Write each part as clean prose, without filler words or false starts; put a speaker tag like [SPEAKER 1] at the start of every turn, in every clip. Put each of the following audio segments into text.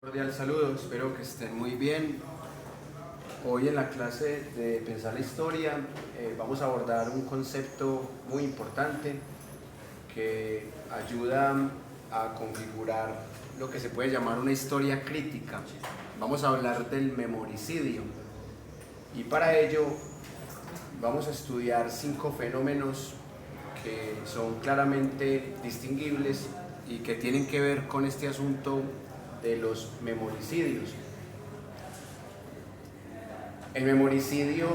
[SPEAKER 1] Cordial saludo, espero que estén muy bien. Hoy en la clase de Pensar la Historia vamos a abordar un concepto muy importante que ayuda a configurar lo que se puede llamar una historia crítica. Vamos a hablar del memoricidio y para ello vamos a estudiar 5 fenómenos que son claramente distinguibles y que tienen que ver con este asunto de los memoricidios. El memoricidio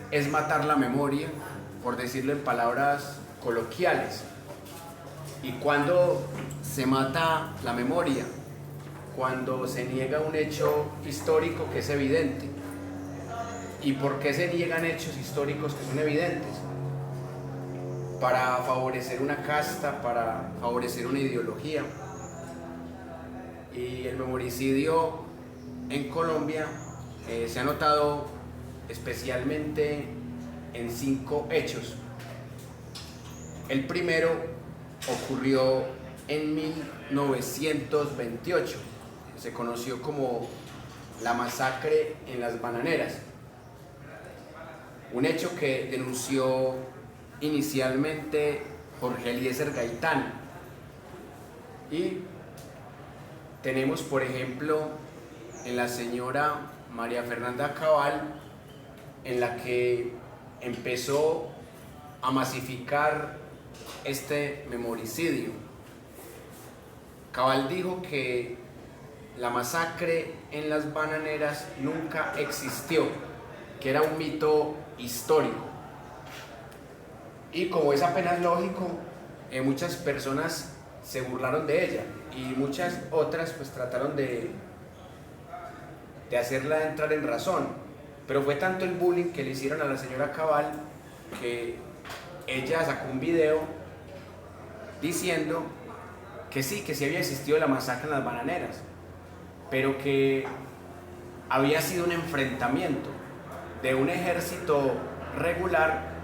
[SPEAKER 1] es matar la memoria, por decirlo en palabras coloquiales. ¿Y cuándo se mata la memoria? Cuando se niega un hecho histórico que es evidente. ¿Y por qué se niegan hechos históricos que son evidentes? Para favorecer una casta, para favorecer una ideología. Y el memoricidio en Colombia se ha notado especialmente en 5 hechos. El primero ocurrió en 1928, se conoció como la masacre en las Bananeras, un hecho que denunció inicialmente Jorge Eliezer Gaitán. Y tenemos, por ejemplo, en la señora María Fernanda Cabal, en la que empezó a masificar este memoricidio. Cabal dijo que la masacre en las Bananeras nunca existió, que era un mito histórico. Y como es apenas lógico, muchas personas se burlaron de ella y muchas otras pues trataron de hacerla entrar en razón, pero fue tanto el bullying que le hicieron a la señora Cabal que ella sacó un video diciendo que sí había existido la masacre en las Bananeras, pero que había sido un enfrentamiento de un ejército regular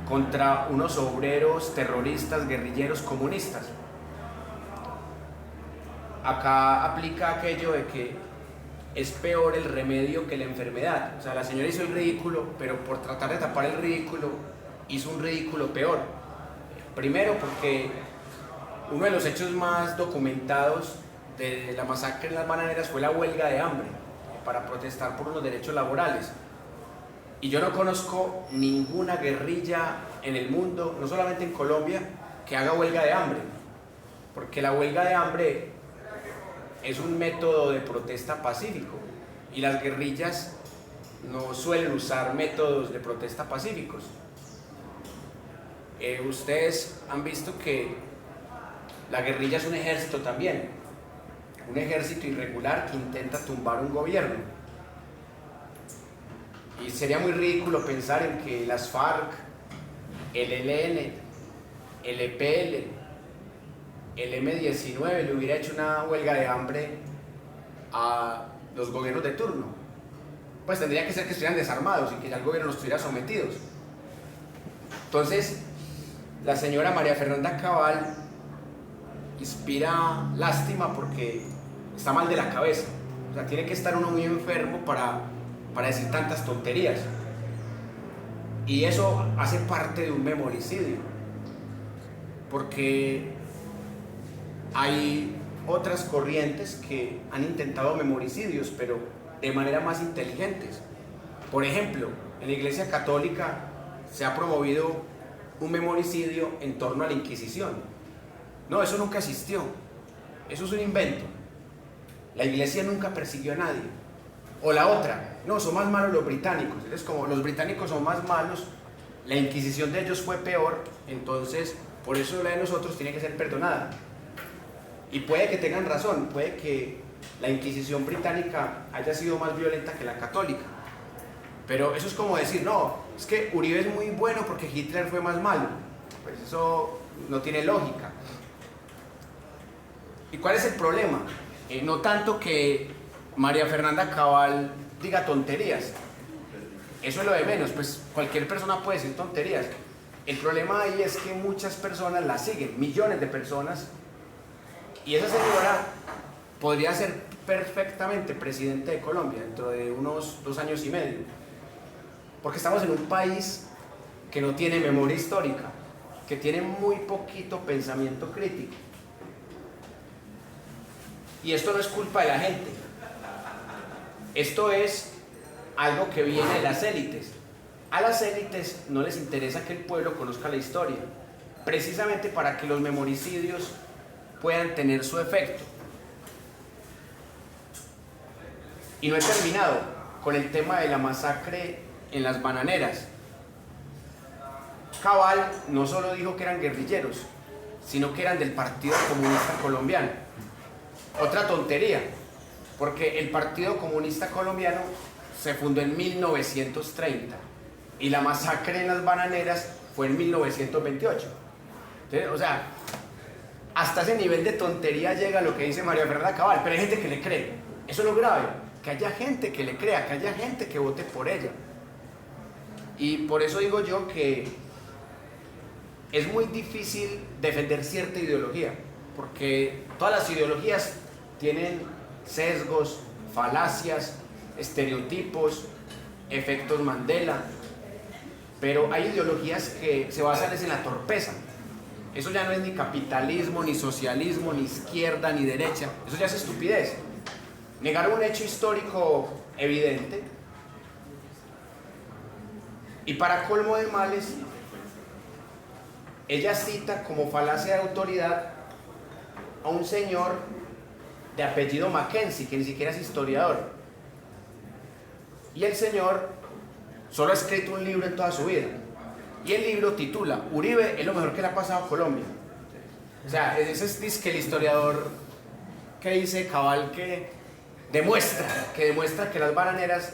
[SPEAKER 1] contra unos obreros terroristas, guerrilleros comunistas. Acá aplica aquello de que es peor el remedio que la enfermedad. O sea, la señora hizo el ridículo, pero por tratar de tapar el ridículo, hizo un ridículo peor. Primero porque uno de los hechos más documentados de la masacre en las Bananeras fue la huelga de hambre, para protestar por los derechos laborales. Y yo no conozco ninguna guerrilla en el mundo, no solamente en Colombia, que haga huelga de hambre, porque la huelga de hambre es un método de protesta pacífico y las guerrillas no suelen usar métodos de protesta pacíficos. Ustedes han visto que la guerrilla es un ejército también, un ejército irregular que intenta tumbar un gobierno. Y sería muy ridículo pensar en que las FARC, el ELN, el EPL, el M-19 le hubiera hecho una huelga de hambre a los gobiernos de turno. Pues tendría que ser que estuvieran desarmados y que ya el gobierno los estuviera sometidos. Entonces, la señora María Fernanda Cabal inspira lástima porque está mal de la cabeza. O sea, tiene que estar uno muy enfermo para decir tantas tonterías. Y eso hace parte de un memoricidio. Porque hay otras corrientes que han intentado memoricidios, pero de manera más inteligentes. Por ejemplo, en la Iglesia Católica se ha promovido un memoricidio en torno a la Inquisición. No, eso nunca existió. Eso es un invento. La Iglesia nunca persiguió a nadie. O la otra, no, son más malos los británicos. Es como los británicos son más malos, la Inquisición de ellos fue peor, entonces por eso la de nosotros tiene que ser perdonada. Y puede que tengan razón, puede que la Inquisición británica haya sido más violenta que la católica. Pero eso es como decir, no, es que Uribe es muy bueno porque Hitler fue más malo. Pues eso no tiene lógica. ¿Y cuál es el problema? No tanto que María Fernanda Cabal diga tonterías. Eso es lo de menos, pues cualquier persona puede decir tonterías. El problema ahí es que muchas personas la siguen, millones de personas, y esa señora podría ser perfectamente presidente de Colombia dentro de unos 2 años y medio, porque estamos en un país que no tiene memoria histórica, que tiene muy poquito pensamiento crítico. Y esto no es culpa de la gente, esto es algo que viene de las élites. A las élites no les interesa que el pueblo conozca la historia, precisamente para que los memoricidios puedan tener su efecto. Y no he terminado con el tema de la masacre en las bananeras. Cabal no solo dijo que eran guerrilleros, sino que eran del Partido Comunista Colombiano. Otra tontería, porque el Partido Comunista Colombiano se fundó en 1930 y la masacre en las bananeras fue en 1928. Entonces, o sea, hasta ese nivel de tontería llega lo que dice María Fernanda Cabal, pero hay gente que le cree. Eso es lo grave, que haya gente que le crea, que haya gente que vote por ella. Y por eso digo yo que es muy difícil defender cierta ideología, porque todas las ideologías tienen sesgos, falacias, estereotipos, efectos Mandela, pero hay ideologías que se basan en la torpeza. Eso ya no es ni capitalismo, ni socialismo, ni izquierda, ni derecha, eso ya es estupidez. Negar un hecho histórico evidente, y para colmo de males, ella cita como falacia de autoridad a un señor de apellido Mackenzie, que ni siquiera es historiador. Y el señor solo ha escrito un libro en toda su vida. Y el libro titula Uribe es lo mejor que le ha pasado a Colombia. O sea, ese es que el historiador que dice Cabal que demuestra que las bananeras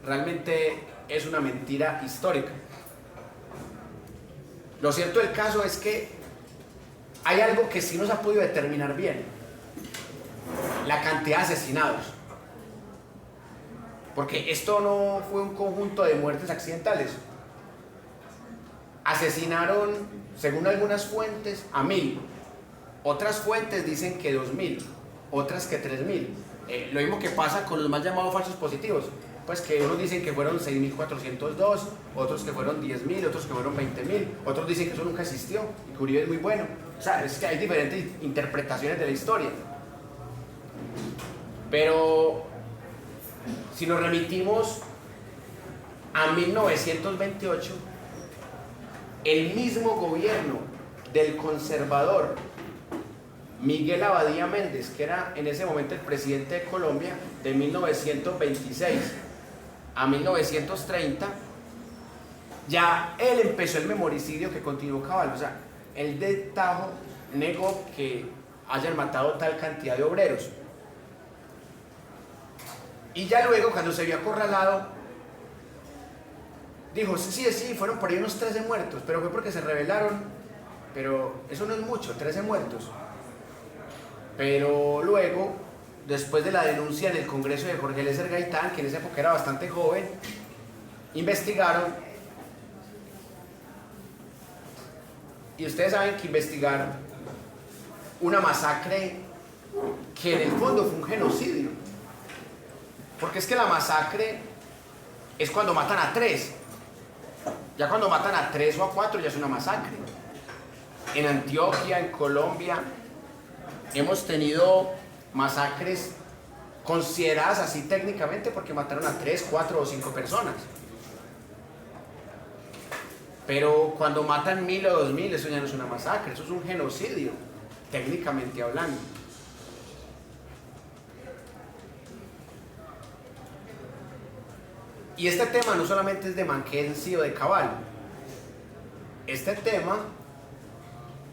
[SPEAKER 1] realmente es una mentira histórica. Lo cierto del caso es que hay algo que sí nos ha podido determinar bien: la cantidad de asesinados. Porque esto no fue un conjunto de muertes accidentales. Asesinaron, según algunas fuentes, a 1000. Otras fuentes dicen que 2000, otras que 3000. Lo mismo que pasa con los mal llamados falsos positivos. Pues que unos dicen que fueron 6402, otros que fueron 10.000, otros que fueron 20.000, otros dicen que eso nunca existió y que Uribe es muy bueno. O sea, es que hay diferentes interpretaciones de la historia. Pero si nos remitimos a 1928, el mismo gobierno del conservador Miguel Abadía Méndez, que era en ese momento el presidente de Colombia, de 1926 a 1930, ya él empezó el memoricidio que continuó Cabal. O sea, él de tajo negó que hayan matado tal cantidad de obreros. Y ya luego, cuando se vio acorralado, dijo, sí, fueron por ahí unos 13 muertos, pero fue porque se rebelaron, pero eso no es mucho, 13 muertos. Pero luego, después de la denuncia en el Congreso de Jorge Eliezer Gaitán, que en esa época era bastante joven, investigaron. Y ustedes saben que investigar una masacre que en el fondo fue un genocidio. Porque es que la masacre es cuando matan a 3. Ya cuando matan a 3 o a 4 ya es una masacre. En Antioquia, en Colombia, hemos tenido masacres consideradas así técnicamente porque mataron a 3, 4 o 5 personas. Pero cuando matan 1000 o 2000, eso ya no es una masacre, eso es un genocidio, técnicamente hablando. Y este tema no solamente es de Mackenzie o de Cabal, este tema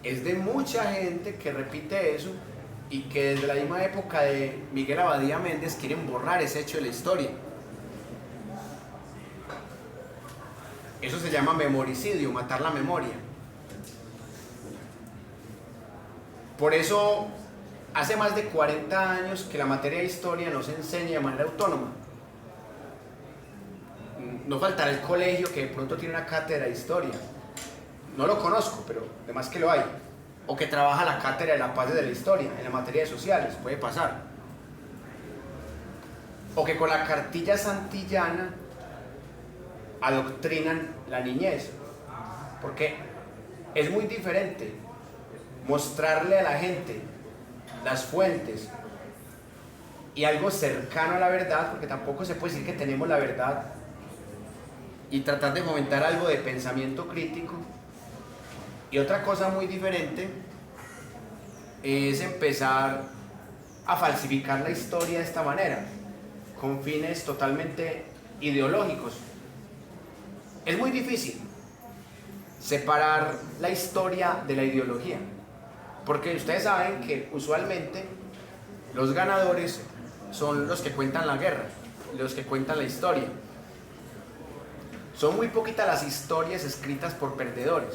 [SPEAKER 1] es de mucha gente que repite eso y que desde la misma época de Miguel Abadía Méndez quieren borrar ese hecho de la historia. Eso se llama memoricidio, matar la memoria. Por eso, hace más de 40 años que la materia de historia no se enseña de manera autónoma. No faltará el colegio que de pronto tiene una cátedra de historia. No lo conozco, pero además que lo hay. O que trabaja la cátedra de la paz de la historia, en la materia de sociales, puede pasar. o que con la cartilla santillana adoctrinan la niñez, porque es muy diferente mostrarle a la gente las fuentes y algo cercano a la verdad, porque tampoco se puede decir que tenemos la verdad, y tratar de fomentar algo de pensamiento crítico. Y otra cosa muy diferente es empezar a falsificar la historia de esta manera, con fines totalmente ideológicos. Es muy difícil separar la historia de la ideología, porque ustedes saben que usualmente los ganadores son los que cuentan la guerra, los que cuentan la historia. Son muy poquitas las historias escritas por perdedores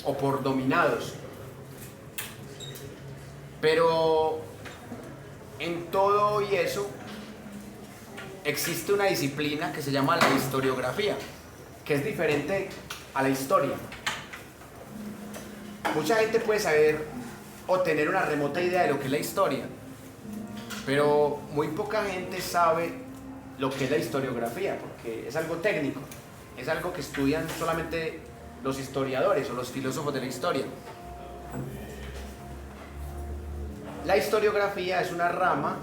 [SPEAKER 1] o por dominados. Pero en todo y eso existe una disciplina que se llama la historiografía, que es diferente a la historia. Mucha gente puede saber o tener una remota idea de lo que es la historia, pero muy poca gente sabe lo que es la historiografía, porque es algo técnico, es algo que estudian solamente los historiadores o los filósofos de la historia. La historiografía es una rama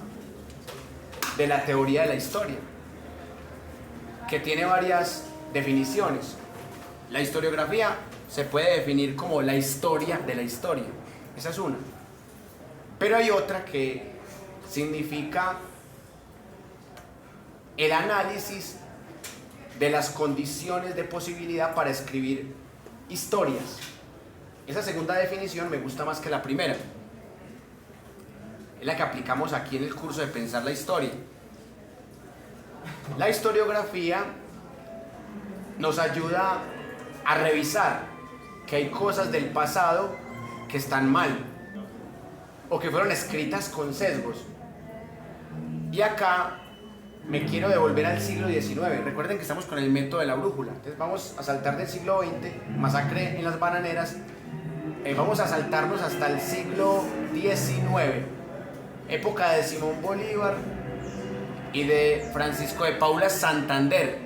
[SPEAKER 1] de la teoría de la historia, que tiene varias definiciones. La historiografía se puede definir como la historia de la historia, esa es una. Pero hay otra que significa el análisis de las condiciones de posibilidad para escribir historias. Esa segunda definición me gusta más que la primera. Es la que aplicamos aquí en el curso de Pensar la Historia. La historiografía nos ayuda a revisar que hay cosas del pasado que están mal o que fueron escritas con sesgos. Y acá me quiero devolver al siglo XIX. Recuerden que estamos con el método de la brújula. Entonces vamos a saltar del siglo XX, masacre en las bananeras, vamos a saltarnos hasta el siglo XIX, época de Simón Bolívar y de Francisco de Paula Santander.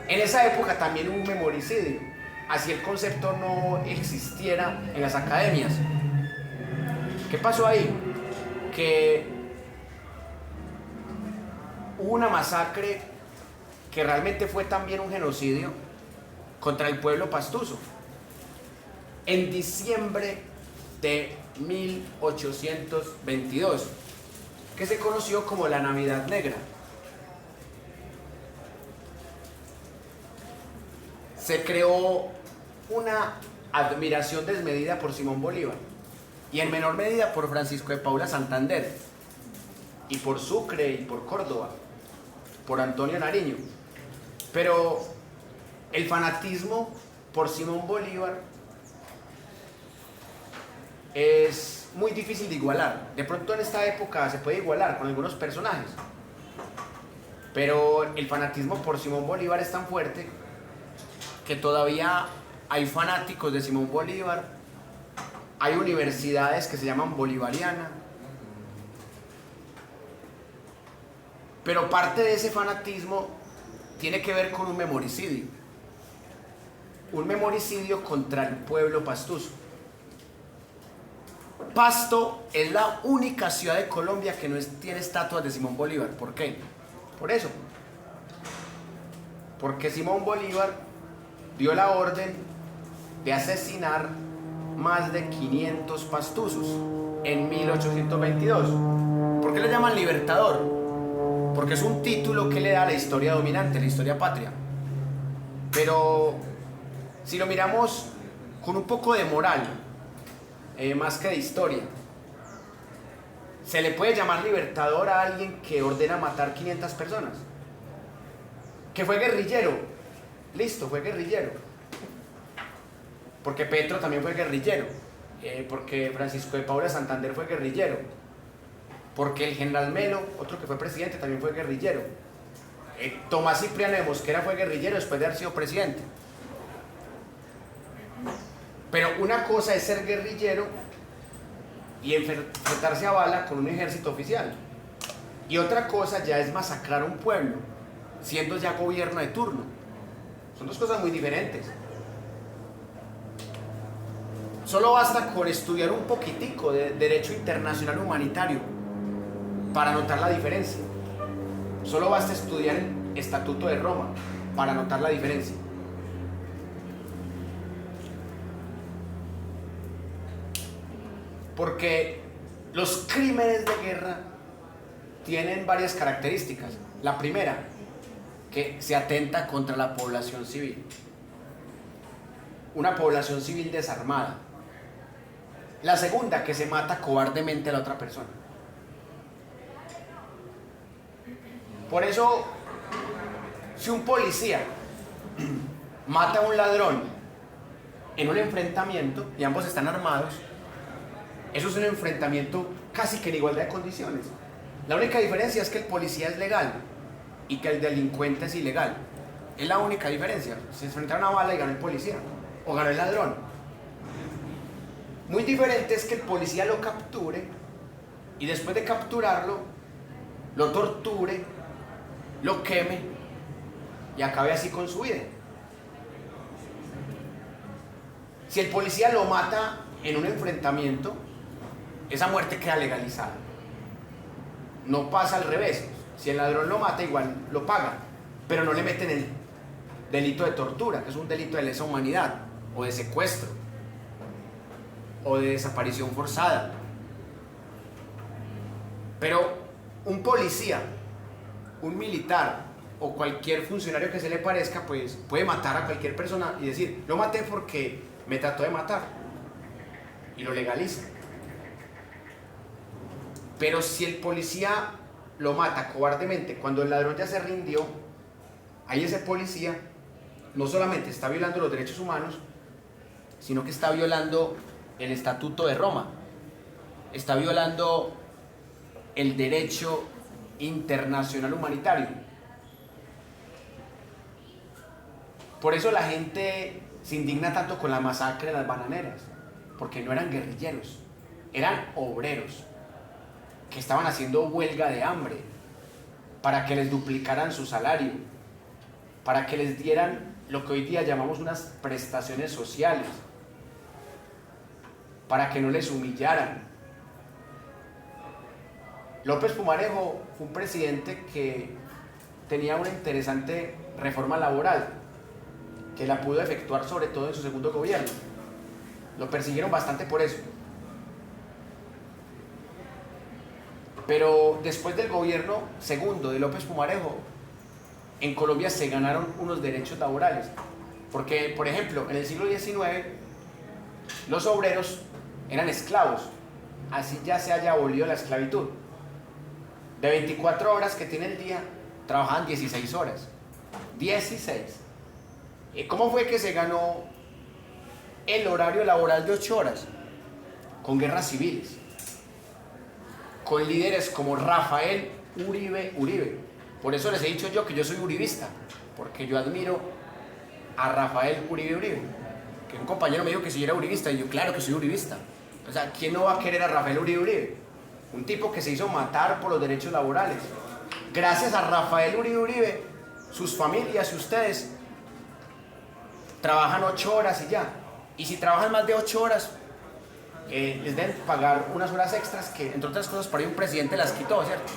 [SPEAKER 1] En esa época también hubo un memoricidio, así el concepto no existiera en las academias. ¿Qué pasó ahí? Que hubo una masacre que realmente fue también un genocidio contra el pueblo pastuso en diciembre de 1822, que se conoció como la Navidad Negra. Se creó una admiración desmedida por Simón Bolívar y en menor medida por Francisco de Paula Santander y por Sucre y por Córdoba, por Antonio Nariño. Pero el fanatismo por Simón Bolívar es muy difícil de igualar. De pronto en esta época se puede igualar con algunos personajes, pero el fanatismo por Simón Bolívar es tan fuerte que todavía hay fanáticos de Simón Bolívar, hay universidades que se llaman bolivariana, pero parte de ese fanatismo tiene que ver con un memoricidio contra el pueblo pastuso. Pasto es la única ciudad de Colombia que no tiene estatuas de Simón Bolívar. ¿Por qué? Por eso. Porque Simón Bolívar dio la orden de asesinar más de 500 pastusos en 1822. ¿Por qué le llaman libertador? Porque es un título que le da a la historia dominante, la historia patria. Pero si lo miramos con un poco de moral, más que de historia, ¿se le puede llamar libertador a alguien que ordena matar 500 personas? Que fue guerrillero, listo, fue guerrillero. Porque Petro también fue guerrillero, porque Francisco de Paula Santander fue guerrillero, porque el general Melo, otro que fue presidente, también fue guerrillero. Tomás Cipriano de Mosquera fue guerrillero después de haber sido presidente. Pero una cosa es ser guerrillero y enfrentarse a bala con un ejército oficial. Y otra cosa ya es masacrar a un pueblo, siendo ya gobierno de turno. Son dos cosas muy diferentes. Solo basta con estudiar un poquitico de derecho internacional humanitario para notar la diferencia. Solo basta estudiar el Estatuto de Roma para notar la diferencia. Porque los crímenes de guerra tienen varias características. La primera, que se atenta contra la población civil. Una población civil desarmada. La segunda, que se mata cobardemente a la otra persona. Por eso, si un policía mata a un ladrón en un enfrentamiento y ambos están armados, eso es un enfrentamiento casi que en igualdad de condiciones. La única diferencia es que el policía es legal y que el delincuente es ilegal. Es la única diferencia. Se enfrentaron a una bala y ganó el policía o ganó el ladrón. Muy diferente es que el policía lo capture y después de capturarlo lo torture, lo queme y acabe así con su vida. Si el policía lo mata en un enfrentamiento, esa muerte queda legalizada. No pasa al revés. Si el ladrón lo mata, igual lo paga, pero no le meten el delito de tortura, que es un delito de lesa humanidad, o de secuestro, o de desaparición forzada. Pero un policía, un militar o cualquier funcionario que se le parezca, pues puede matar a cualquier persona y decir, lo maté porque me trató de matar, y lo legaliza. Pero si el policía lo mata cobardemente cuando el ladrón ya se rindió, ahí ese policía no solamente está violando los derechos humanos, sino que está violando el Estatuto de Roma, está violando el derecho internacional humanitario. Por eso la gente se indigna tanto con la masacre de las bananeras, porque no eran guerrilleros, eran obreros que estaban haciendo huelga de hambre para que les duplicaran su salario, para que les dieran lo que hoy día llamamos unas prestaciones sociales, para que no les humillaran. López Pumarejo fue un presidente que tenía una interesante reforma laboral, que la pudo efectuar sobre todo en su segundo gobierno. Lo persiguieron bastante por eso. Pero después del gobierno segundo de López Pumarejo, en Colombia se ganaron unos derechos laborales. Porque, por ejemplo, en el siglo XIX, los obreros eran esclavos. Así ya se haya abolido la esclavitud. De 24 horas que tiene el día, trabajaban 16 horas. 16. ¿Cómo fue que se ganó el horario laboral de 8 horas? Con guerras civiles, con líderes como Rafael Uribe. Por eso les he dicho yo que yo soy uribista, porque yo admiro a Rafael Uribe. Que un compañero me dijo que si yo era uribista, y yo claro que soy uribista. O sea, ¿quién no va a querer a Rafael Uribe? Un tipo que se hizo matar por los derechos laborales. Gracias a Rafael Uribe, sus familias y ustedes trabajan 8 horas y ya. Y si trabajan más de 8 horas, les deben pagar unas horas extras que, entre otras cosas, por ahí un presidente las quitó, ¿cierto?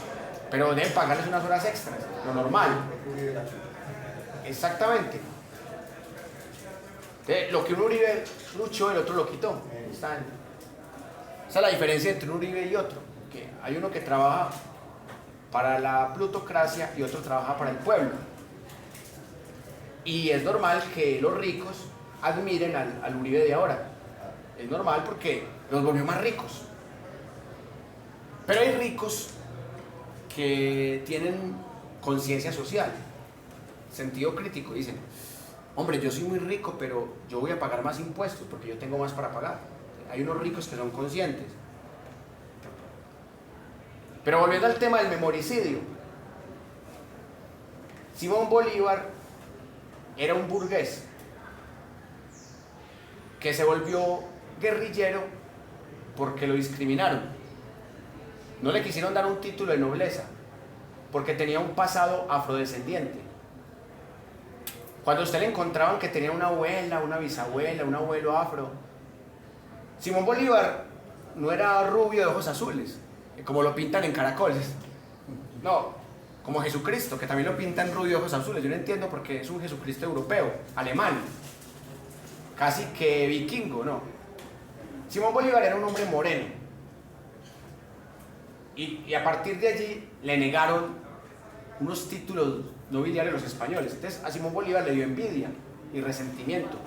[SPEAKER 1] Pero deben pagarles unas horas extras, lo normal. Exactamente. Lo que un Uribe luchó, el otro lo quitó. Esa es la diferencia entre un Uribe y otro. Que hay uno que trabaja para la plutocracia y otro trabaja para el pueblo. Y es normal que los ricos admiren al Uribe de ahora. Es normal porque los volvió más ricos. Pero hay ricos que tienen conciencia social, sentido crítico. Dicen, hombre, yo soy muy rico, pero yo voy a pagar más impuestos porque yo tengo más para pagar. Hay unos ricos que son conscientes. Pero volviendo al tema del memoricidio, Simón Bolívar era un burgués que se volvió guerrillero porque lo discriminaron. No le quisieron dar un título de nobleza, porque tenía un pasado afrodescendiente. Cuando a usted le encontraban que tenía una abuela, una bisabuela, un abuelo afro, Simón Bolívar no era rubio de ojos azules, como lo pintan en Caracoles. No, como Jesucristo, que también lo pintan rubio de ojos azules. Yo no entiendo por qué es un Jesucristo europeo, alemán, casi que vikingo, no. Simón Bolívar era un hombre moreno. Y a partir de allí le negaron unos títulos nobiliarios a los españoles. Entonces a Simón Bolívar le dio envidia y resentimiento.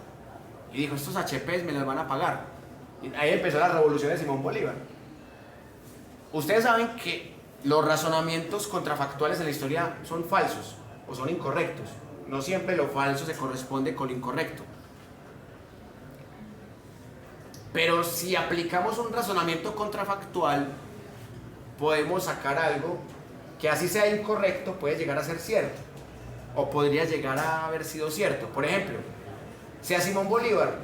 [SPEAKER 1] Y dijo, estos HPs me los van a pagar. Y ahí empezó la revolución de Simón Bolívar. Ustedes saben que los razonamientos contrafactuales en la historia son falsos o son incorrectos. No siempre lo falso se corresponde con lo incorrecto. Pero si aplicamos un razonamiento contrafactual, podemos sacar algo que así sea incorrecto, puede llegar a ser cierto. O podría llegar a haber sido cierto. Por ejemplo, si a Simón Bolívar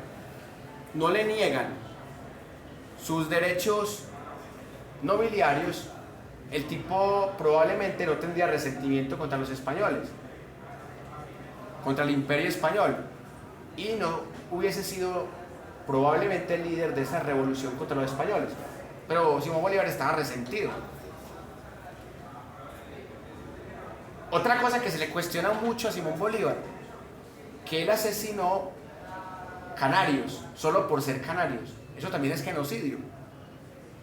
[SPEAKER 1] no le niegan sus derechos nobiliarios, el tipo probablemente no tendría resentimiento contra los españoles, contra el imperio español, y no hubiese sido probablemente el líder de esa revolución contra los españoles. Pero Simón Bolívar estaba resentido. Otra cosa que se le cuestiona mucho a Simón Bolívar, que él asesinó canarios solo por ser canarios. Eso también es genocidio.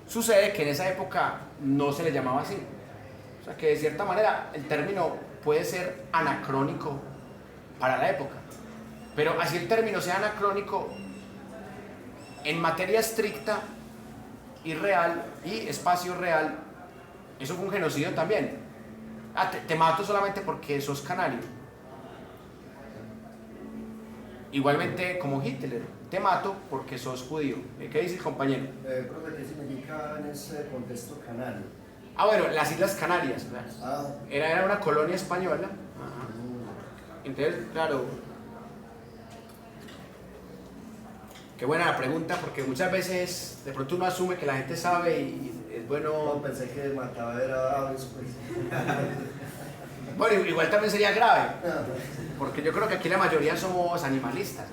[SPEAKER 1] Sucede que en esa época no se le llamaba así. O sea que de cierta manera el término puede ser anacrónico para la época. Pero así el término sea anacrónico, en materia estricta y real y espacio real, eso fue un genocidio también. Te mato solamente porque sos canario. Igualmente como Hitler, te mato porque sos judío. ¿Qué dice el compañero?
[SPEAKER 2] Profe, ¿qué significa en ese contexto canario?
[SPEAKER 1] Bueno, las Islas Canarias, era una colonia española. Entonces, claro, qué buena la pregunta, porque muchas veces de pronto uno asume que la gente sabe y es bueno.
[SPEAKER 2] No, pensé que mataba era aves, pues.
[SPEAKER 1] Bueno, igual también sería grave, porque yo creo que aquí la mayoría somos animalistas,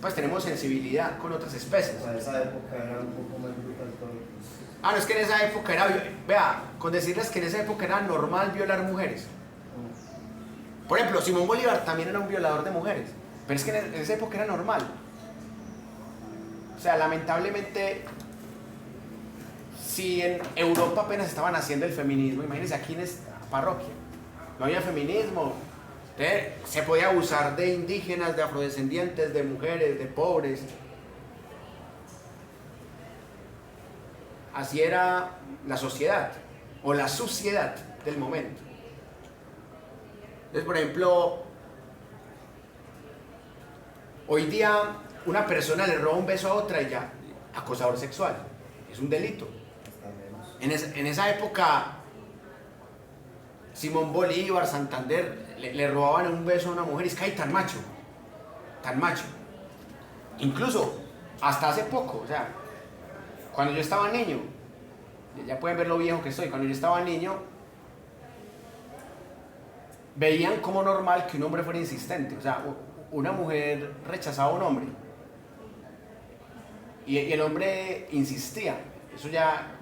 [SPEAKER 1] pues tenemos sensibilidad con otras especies.
[SPEAKER 2] En esa época era un poco más brutal todo.
[SPEAKER 1] No, es que en esa época era, vea, con decirles que en esa época era normal violar mujeres. Por ejemplo, Simón Bolívar también era un violador de mujeres, pero es que en esa época era normal. O sea, lamentablemente, si en Europa apenas estaban haciendo el feminismo, imagínense aquí en esta parroquia, no había feminismo, se podía abusar de indígenas, de afrodescendientes, de mujeres, de pobres. Así era la sociedad, o la suciedad del momento. Entonces, por ejemplo, hoy día una persona le roba un beso a otra y ya, acosador sexual, es un delito. En esa época, Simón Bolívar, Santander, le robaban un beso a una mujer y es que hay tan macho. Incluso, hasta hace poco, o sea, cuando yo estaba niño, ya pueden ver lo viejo que estoy, cuando yo estaba niño, veían como normal que un hombre fuera insistente, o sea, una mujer rechazaba a un hombre y el hombre insistía. Eso ya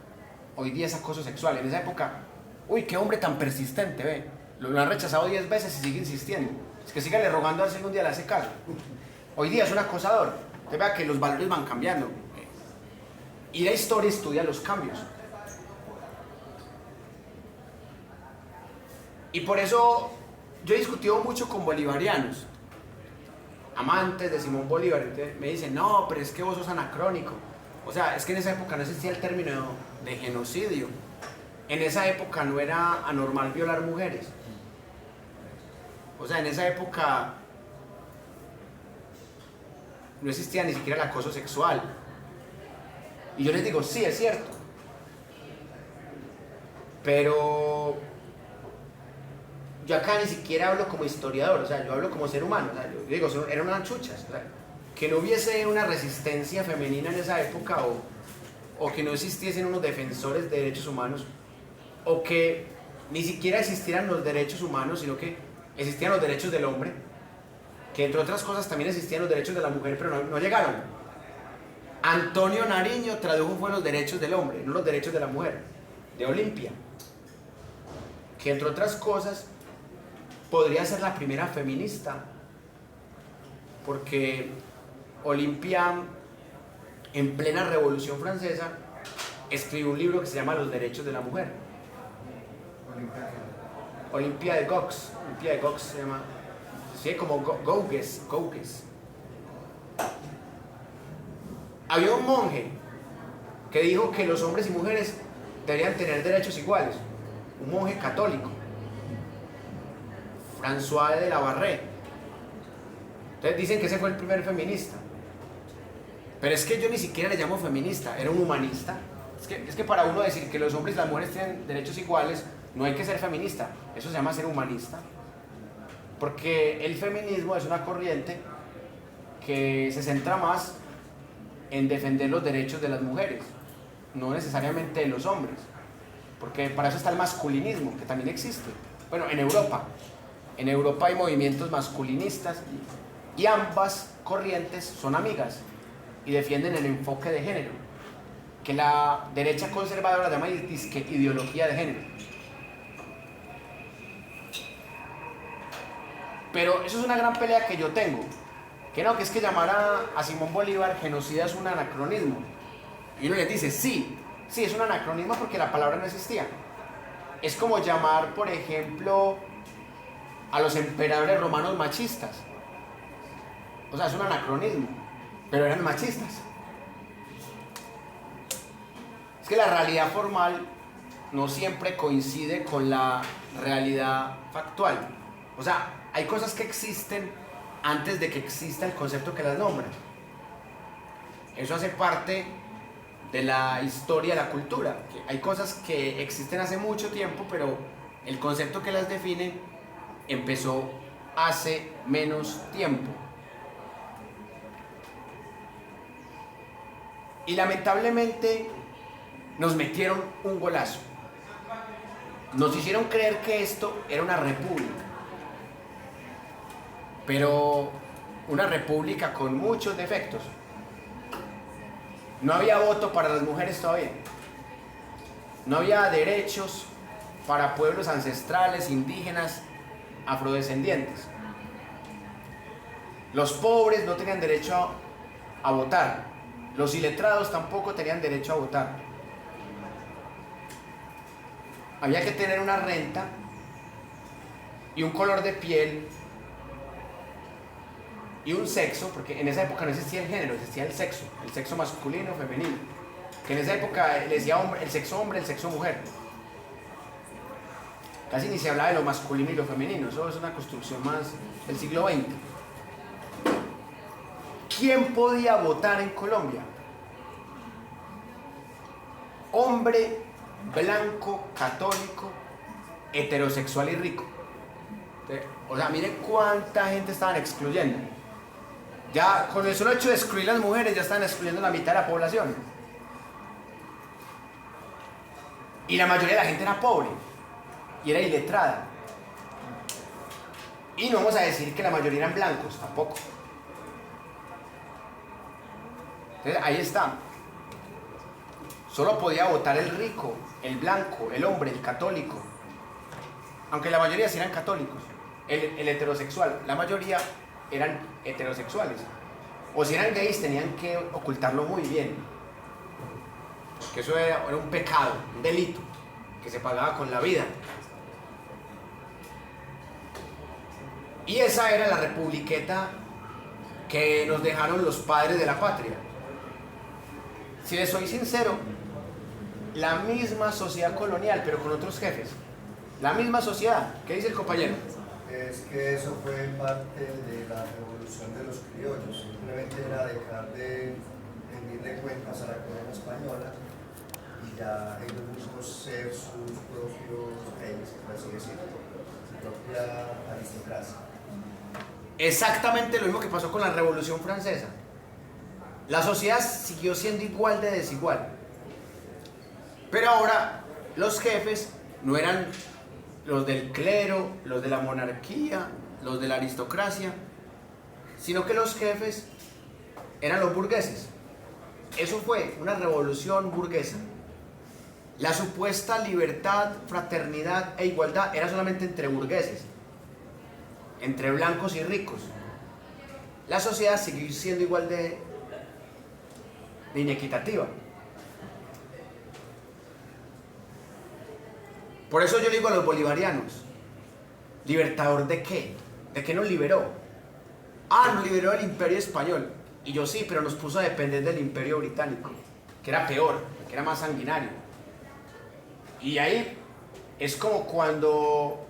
[SPEAKER 1] hoy día es acoso sexual. En esa época, uy, qué hombre tan persistente, ve, lo han rechazado 10 veces y sigue insistiendo, es que sígale rogando a ver si algún día le hace caso. Hoy día es un acosador. Usted vea que los valores van cambiando y la historia estudia los cambios. Y por eso yo he discutido mucho con bolivarianos, amantes de Simón Bolívar. Entonces me dicen, no, pero es que vos sos anacrónico. O sea, es que en esa época no existía el término de genocidio. En esa época no era anormal violar mujeres. O sea, en esa época no existía ni siquiera el acoso sexual. Y yo les digo, sí, es cierto. Pero yo acá ni siquiera hablo como historiador, o sea, yo hablo como ser humano. O sea, yo digo, eran unas chuchas. O sea, que no hubiese una resistencia femenina en esa época, o que no existiesen unos defensores de derechos humanos, o que ni siquiera existieran los derechos humanos, sino que existían los derechos del hombre, que entre otras cosas también existían los derechos de la mujer, pero no llegaron. Antonio Nariño tradujo fue los derechos del hombre, no los derechos de la mujer, de Olimpia, que entre otras cosas podría ser la primera feminista, porque Olimpia, en plena Revolución Francesa, escribió un libro que se llama Los derechos de la mujer. Olimpia de Gaux se llama, sí, como Gaugues. Había un monje que dijo que los hombres y mujeres deberían tener derechos iguales, un monje católico, François de la Barré. Entonces dicen que ese fue el primer feminista, pero es que yo ni siquiera le llamo feminista, era un humanista. Es que para uno decir que los hombres y las mujeres tienen derechos iguales, no hay que ser feminista, eso se llama ser humanista, porque el feminismo es una corriente que se centra más en defender los derechos de las mujeres, no necesariamente de los hombres, porque para eso está el masculinismo, que también existe. Bueno, en Europa hay movimientos masculinistas y ambas corrientes son amigas y defienden el enfoque de género, que la derecha conservadora llama disque ideología de género. Pero eso es una gran pelea que yo tengo, que no, que es que llamar a Simón Bolívar genocida es un anacronismo. Y uno les dice, sí, es un anacronismo porque la palabra no existía. Es como llamar, por ejemplo, a los emperadores romanos machistas. O sea, es un anacronismo, pero eran machistas. Es que la realidad formal no siempre coincide con la realidad factual. O sea, hay cosas que existen antes de que exista el concepto que las nombra. Eso hace parte de la historia de la cultura. Hay cosas que existen hace mucho tiempo, pero el concepto que las define empezó hace menos tiempo. Y lamentablemente nos metieron un golazo. Nos hicieron creer que esto era una república, pero una república con muchos defectos. No había voto para las mujeres todavía. No había derechos para pueblos ancestrales, indígenas, afrodescendientes. Los pobres no tenían derecho a votar. Los iletrados tampoco tenían derecho a votar. Había que tener una renta y un color de piel y un sexo, porque en esa época no existía el género, existía el sexo masculino, femenino, que en esa época le decía hombre, el sexo mujer. Casi ni se hablaba de lo masculino y lo femenino, eso es una construcción más del siglo XX. ¿Quién podía votar en Colombia? Hombre blanco, católico, heterosexual y rico. O sea, miren cuánta gente estaban excluyendo. Ya con el solo hecho de excluir las mujeres ya están excluyendo la mitad de la población. Y la mayoría de la gente era pobre y era iletrada. Y no vamos a decir que la mayoría eran blancos, tampoco. Entonces ahí está. Solo podía votar el rico, el blanco, el hombre, el católico. Aunque la mayoría sí eran católicos. El heterosexual, la mayoría eran heterosexuales. O si eran gays tenían que ocultarlo muy bien. Porque eso era un pecado, un delito, que se pagaba con la vida. Y esa era la republiqueta que nos dejaron los padres de la patria. Si les soy sincero, la misma sociedad colonial, pero con otros jefes. La misma sociedad. ¿Qué dice el compañero?
[SPEAKER 2] Es que eso fue parte de la revolución de los criollos. Simplemente era dejar de rendirle cuentas a la corona española y ya ellos mismos ser sus propios reyes, por así decirlo, su propia aristocracia.
[SPEAKER 1] Exactamente lo mismo que pasó con la Revolución Francesa. La sociedad siguió siendo igual de desigual. Pero ahora los jefes no eran los del clero, los de la monarquía, los de la aristocracia, sino que los jefes eran los burgueses. Eso fue una revolución burguesa. La supuesta libertad, fraternidad e igualdad era solamente entre burgueses, entre blancos y ricos. La sociedad siguió siendo igual de inequitativa. Por eso yo le digo a los bolivarianos, ¿libertador de qué? ¿De qué nos liberó? Ah, nos liberó del Imperio Español. Y yo sí, pero nos puso a depender del Imperio Británico, que era peor, que era más sanguinario. Y ahí es como cuando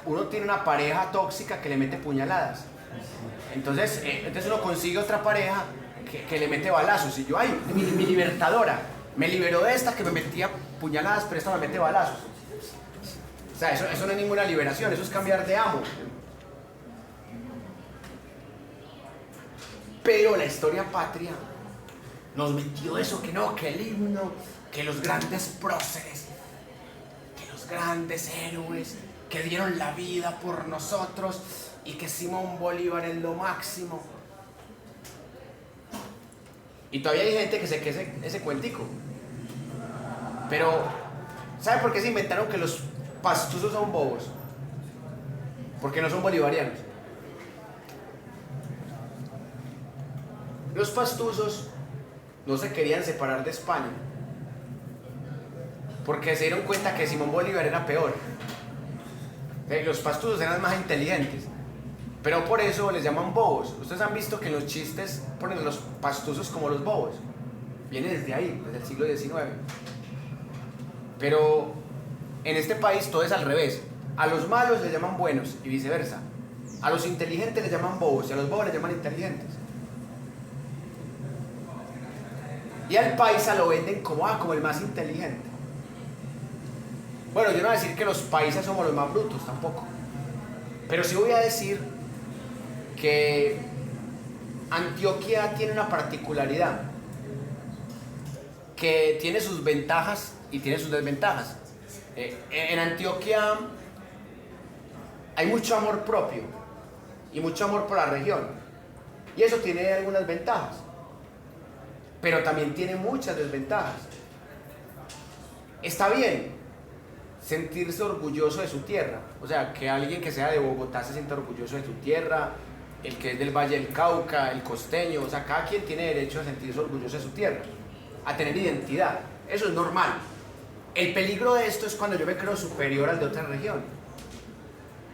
[SPEAKER 1] uno tiene una pareja tóxica que le mete puñaladas. Entonces uno consigue otra pareja que le mete balazos. Y yo, ay, mi libertadora, me liberó de esta que me metía puñaladas, pero esta me mete balazos. O sea, eso no es ninguna liberación, eso es cambiar de amo. Pero la historia patria nos metió eso, que no, que el himno, que los grandes próceres, que los grandes héroes que dieron la vida por nosotros y que Simón Bolívar es lo máximo. Y todavía hay gente que se queda ese cuentico. Pero, ¿sabe por qué se inventaron que los pastusos son bobos? Porque no son bolivarianos. Los pastusos no se querían separar de España porque se dieron cuenta que Simón Bolívar era peor. Los pastusos eran más inteligentes, pero por eso les llaman bobos. Ustedes han visto que en los chistes ponen a los pastusos como los bobos. Viene desde ahí, desde el siglo XIX. Pero en este país todo es al revés. A los malos les llaman buenos y viceversa. A los inteligentes les llaman bobos y a los bobos les llaman inteligentes. Y al paisa lo venden como el más inteligente. Bueno, yo no voy a decir que los paisas somos los más brutos, tampoco. Pero sí voy a decir que Antioquia tiene una particularidad, que tiene sus ventajas y tiene sus desventajas. En Antioquia hay mucho amor propio y mucho amor por la región. Y eso tiene algunas ventajas, pero también tiene muchas desventajas. Está bien sentirse orgulloso de su tierra, o sea, que alguien que sea de Bogotá se sienta orgulloso de su tierra, el que es del Valle del Cauca, el costeño, o sea, cada quien tiene derecho a sentirse orgulloso de su tierra, a tener identidad, eso es normal. El peligro de esto es cuando yo me creo superior al de otra región.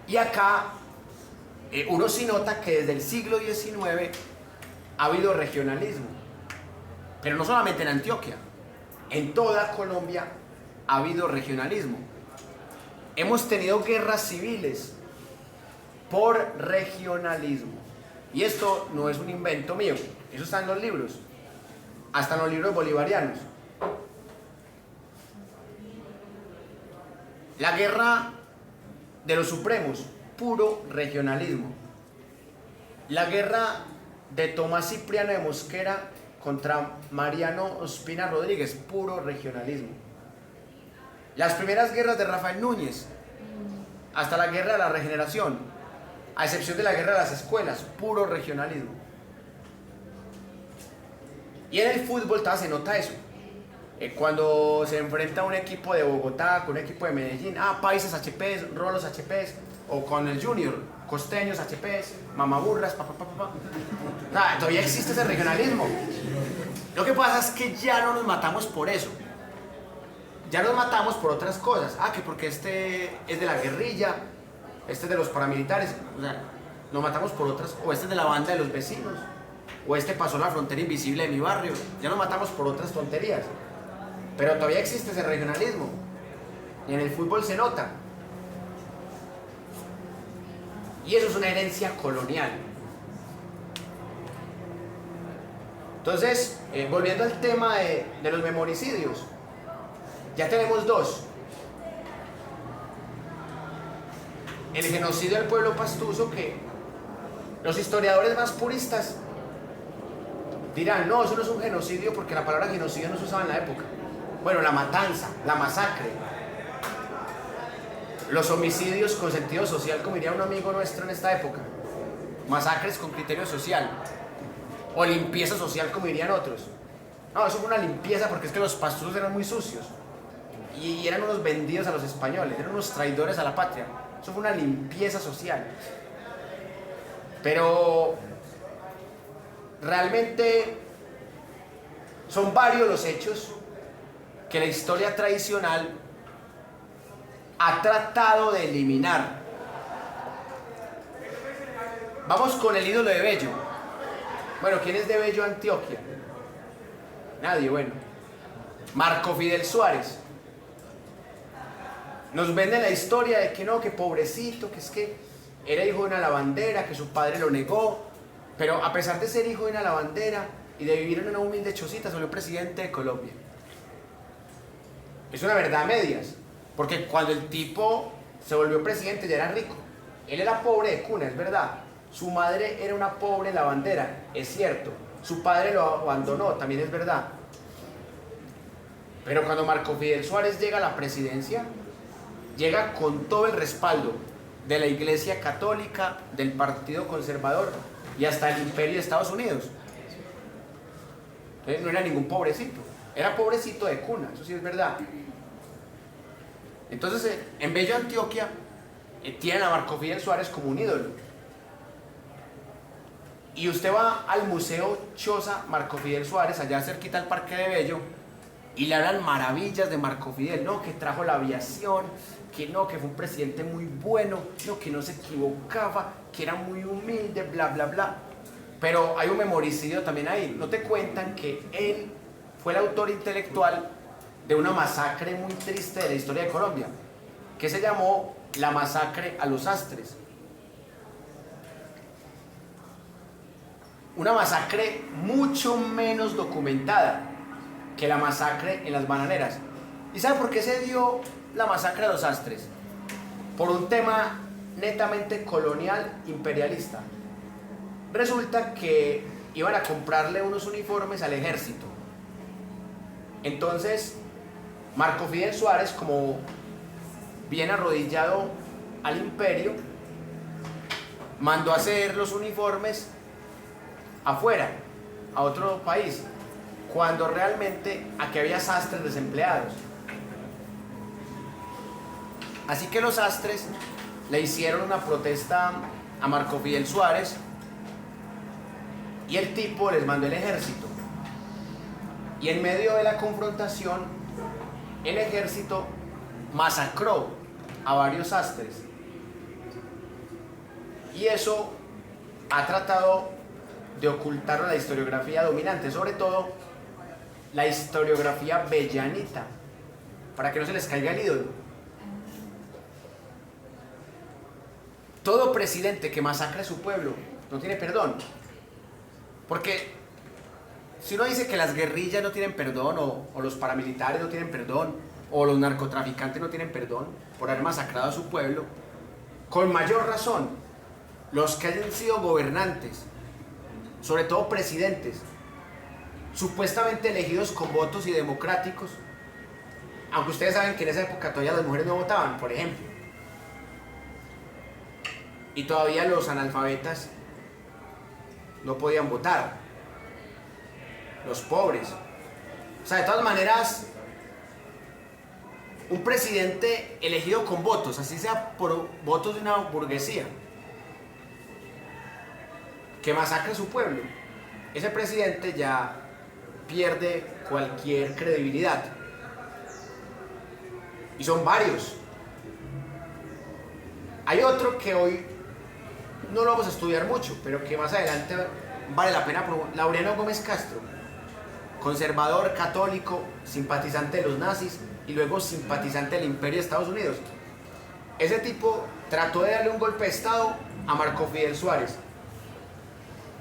[SPEAKER 1] Y acá uno sí nota que desde el siglo XIX ha habido regionalismo, pero no solamente en Antioquia, en toda Colombia ha habido regionalismo. Hemos tenido guerras civiles por regionalismo. Y esto no es un invento mío, eso está en los libros, hasta en los libros bolivarianos. La guerra de los supremos, puro regionalismo. La guerra de Tomás Cipriano de Mosquera contra Mariano Ospina Rodríguez, puro regionalismo. Las primeras guerras de Rafael Núñez, hasta la guerra de la regeneración, a excepción de la guerra de las escuelas, puro regionalismo. Y en el fútbol se nota eso. Cuando se enfrenta un equipo de Bogotá con un equipo de Medellín, paisas HPs, rolos HPs, o con el Junior, costeños HPs, mamaburras, todavía existe ese regionalismo. Lo que pasa es que ya no nos matamos por eso. Ya nos matamos por otras cosas. Que porque este es de la guerrilla, este es de los paramilitares. O sea, nos matamos por otras. O este es de la banda de los vecinos. O este pasó la frontera invisible de mi barrio. Ya nos matamos por otras tonterías. Pero todavía existe ese regionalismo. Y en el fútbol se nota. Y eso es una herencia colonial. Entonces, volviendo al tema de los memoricidios. Ya tenemos dos. El genocidio del pueblo pastuso, que los historiadores más puristas dirán, no, eso no es un genocidio porque la palabra genocidio no se usaba en la época. Bueno, la matanza, la masacre. los homicidios con sentido social, como diría un amigo nuestro en esta época, masacres con criterio social, o limpieza social, como dirían otros. No, eso fue una limpieza porque es que los pastusos eran muy sucios y eran unos vendidos a los españoles, eran unos traidores a la patria. Eso fue una limpieza social. Pero realmente son varios los hechos que la historia tradicional ha tratado de eliminar. Vamos con el ídolo de Bello. Bueno, ¿quién es de Bello, Antioquia? Nadie, bueno. Marco Fidel Suárez. Nos vende la historia de que no, que pobrecito, que es que era hijo de una lavandera, que su padre lo negó, pero a pesar de ser hijo de una lavandera y de vivir en una humilde chocita, se volvió presidente de Colombia. Es una verdad a medias, porque cuando el tipo se volvió presidente ya era rico. Él era pobre de cuna, es verdad. Su madre era una pobre lavandera, es cierto. Su padre lo abandonó, también es verdad. Pero cuando Marco Fidel Suárez llega a la presidencia, llega con todo el respaldo de la Iglesia Católica, del Partido Conservador y hasta el Imperio de Estados Unidos. Entonces no era ningún pobrecito, era pobrecito de cuna, eso sí es verdad. Entonces en Bello, Antioquia, tienen a Marco Fidel Suárez como un ídolo. Y usted va al Museo Choza Marco Fidel Suárez, allá cerquita al Parque de Bello, y le hablan maravillas de Marco Fidel, no, que trajo la aviación, que no, que fue un presidente muy bueno, no, que no se equivocaba, que era muy humilde, bla, bla, bla. Pero hay un memoricidio también ahí. No te cuentan que él fue el autor intelectual de una masacre muy triste de la historia de Colombia, que se llamó la masacre a los Astres. Una masacre mucho menos documentada que la masacre en las bananeras. ¿Y sabe por qué se dio la masacre a los Astres? Por un tema netamente colonial imperialista. Resulta que iban a comprarle unos uniformes al ejército. Entonces, Marco Fidel Suárez, como bien arrodillado al imperio, mandó a hacer los uniformes afuera, a otro país, cuando realmente aquí había sastres desempleados. Así que los sastres le hicieron una protesta a Marco Fidel Suárez y el tipo les mandó el ejército. Y en medio de la confrontación, el ejército masacró a varios sastres. Y eso ha tratado de ocultarlo a la historiografía dominante, sobre todo la historiografía bellanita, para que no se les caiga el ídolo. Todo presidente que masacre a su pueblo no tiene perdón. Porque si uno dice que las guerrillas no tienen perdón, o los paramilitares no tienen perdón, o los narcotraficantes no tienen perdón por haber masacrado a su pueblo, con mayor razón, los que hayan sido gobernantes, sobre todo presidentes, supuestamente elegidos con votos y democráticos, aunque ustedes saben que en esa época todavía las mujeres no votaban, por ejemplo, y todavía los analfabetas no podían votar, los pobres. O sea, de todas maneras, un presidente elegido con votos, así sea por votos de una burguesía, que masacre a su pueblo, ese presidente ya pierde cualquier credibilidad. Y son varios. Hay otro que hoy no lo vamos a estudiar mucho, pero que más adelante vale la pena, Laureano Gómez Castro, conservador, católico, simpatizante de los nazis y luego simpatizante del Imperio de Estados Unidos. Ese tipo trató de darle un golpe de Estado a Marco Fidel Suárez.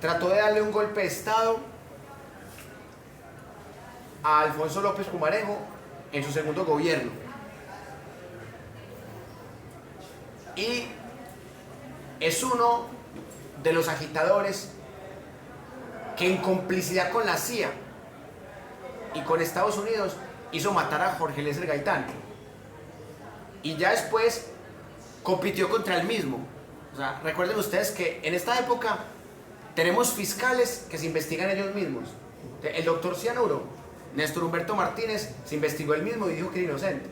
[SPEAKER 1] Trató de darle un golpe de Estado a Alfonso López Pumarejo en su segundo gobierno. Y es uno de los agitadores que en complicidad con la CIA y con Estados Unidos hizo matar a Jorge Eliezer Gaitán. Y ya después compitió contra él mismo. O sea, recuerden ustedes que en esta época tenemos fiscales que se investigan ellos mismos. El doctor Cianuro, Néstor Humberto Martínez, se investigó él mismo y dijo que era inocente.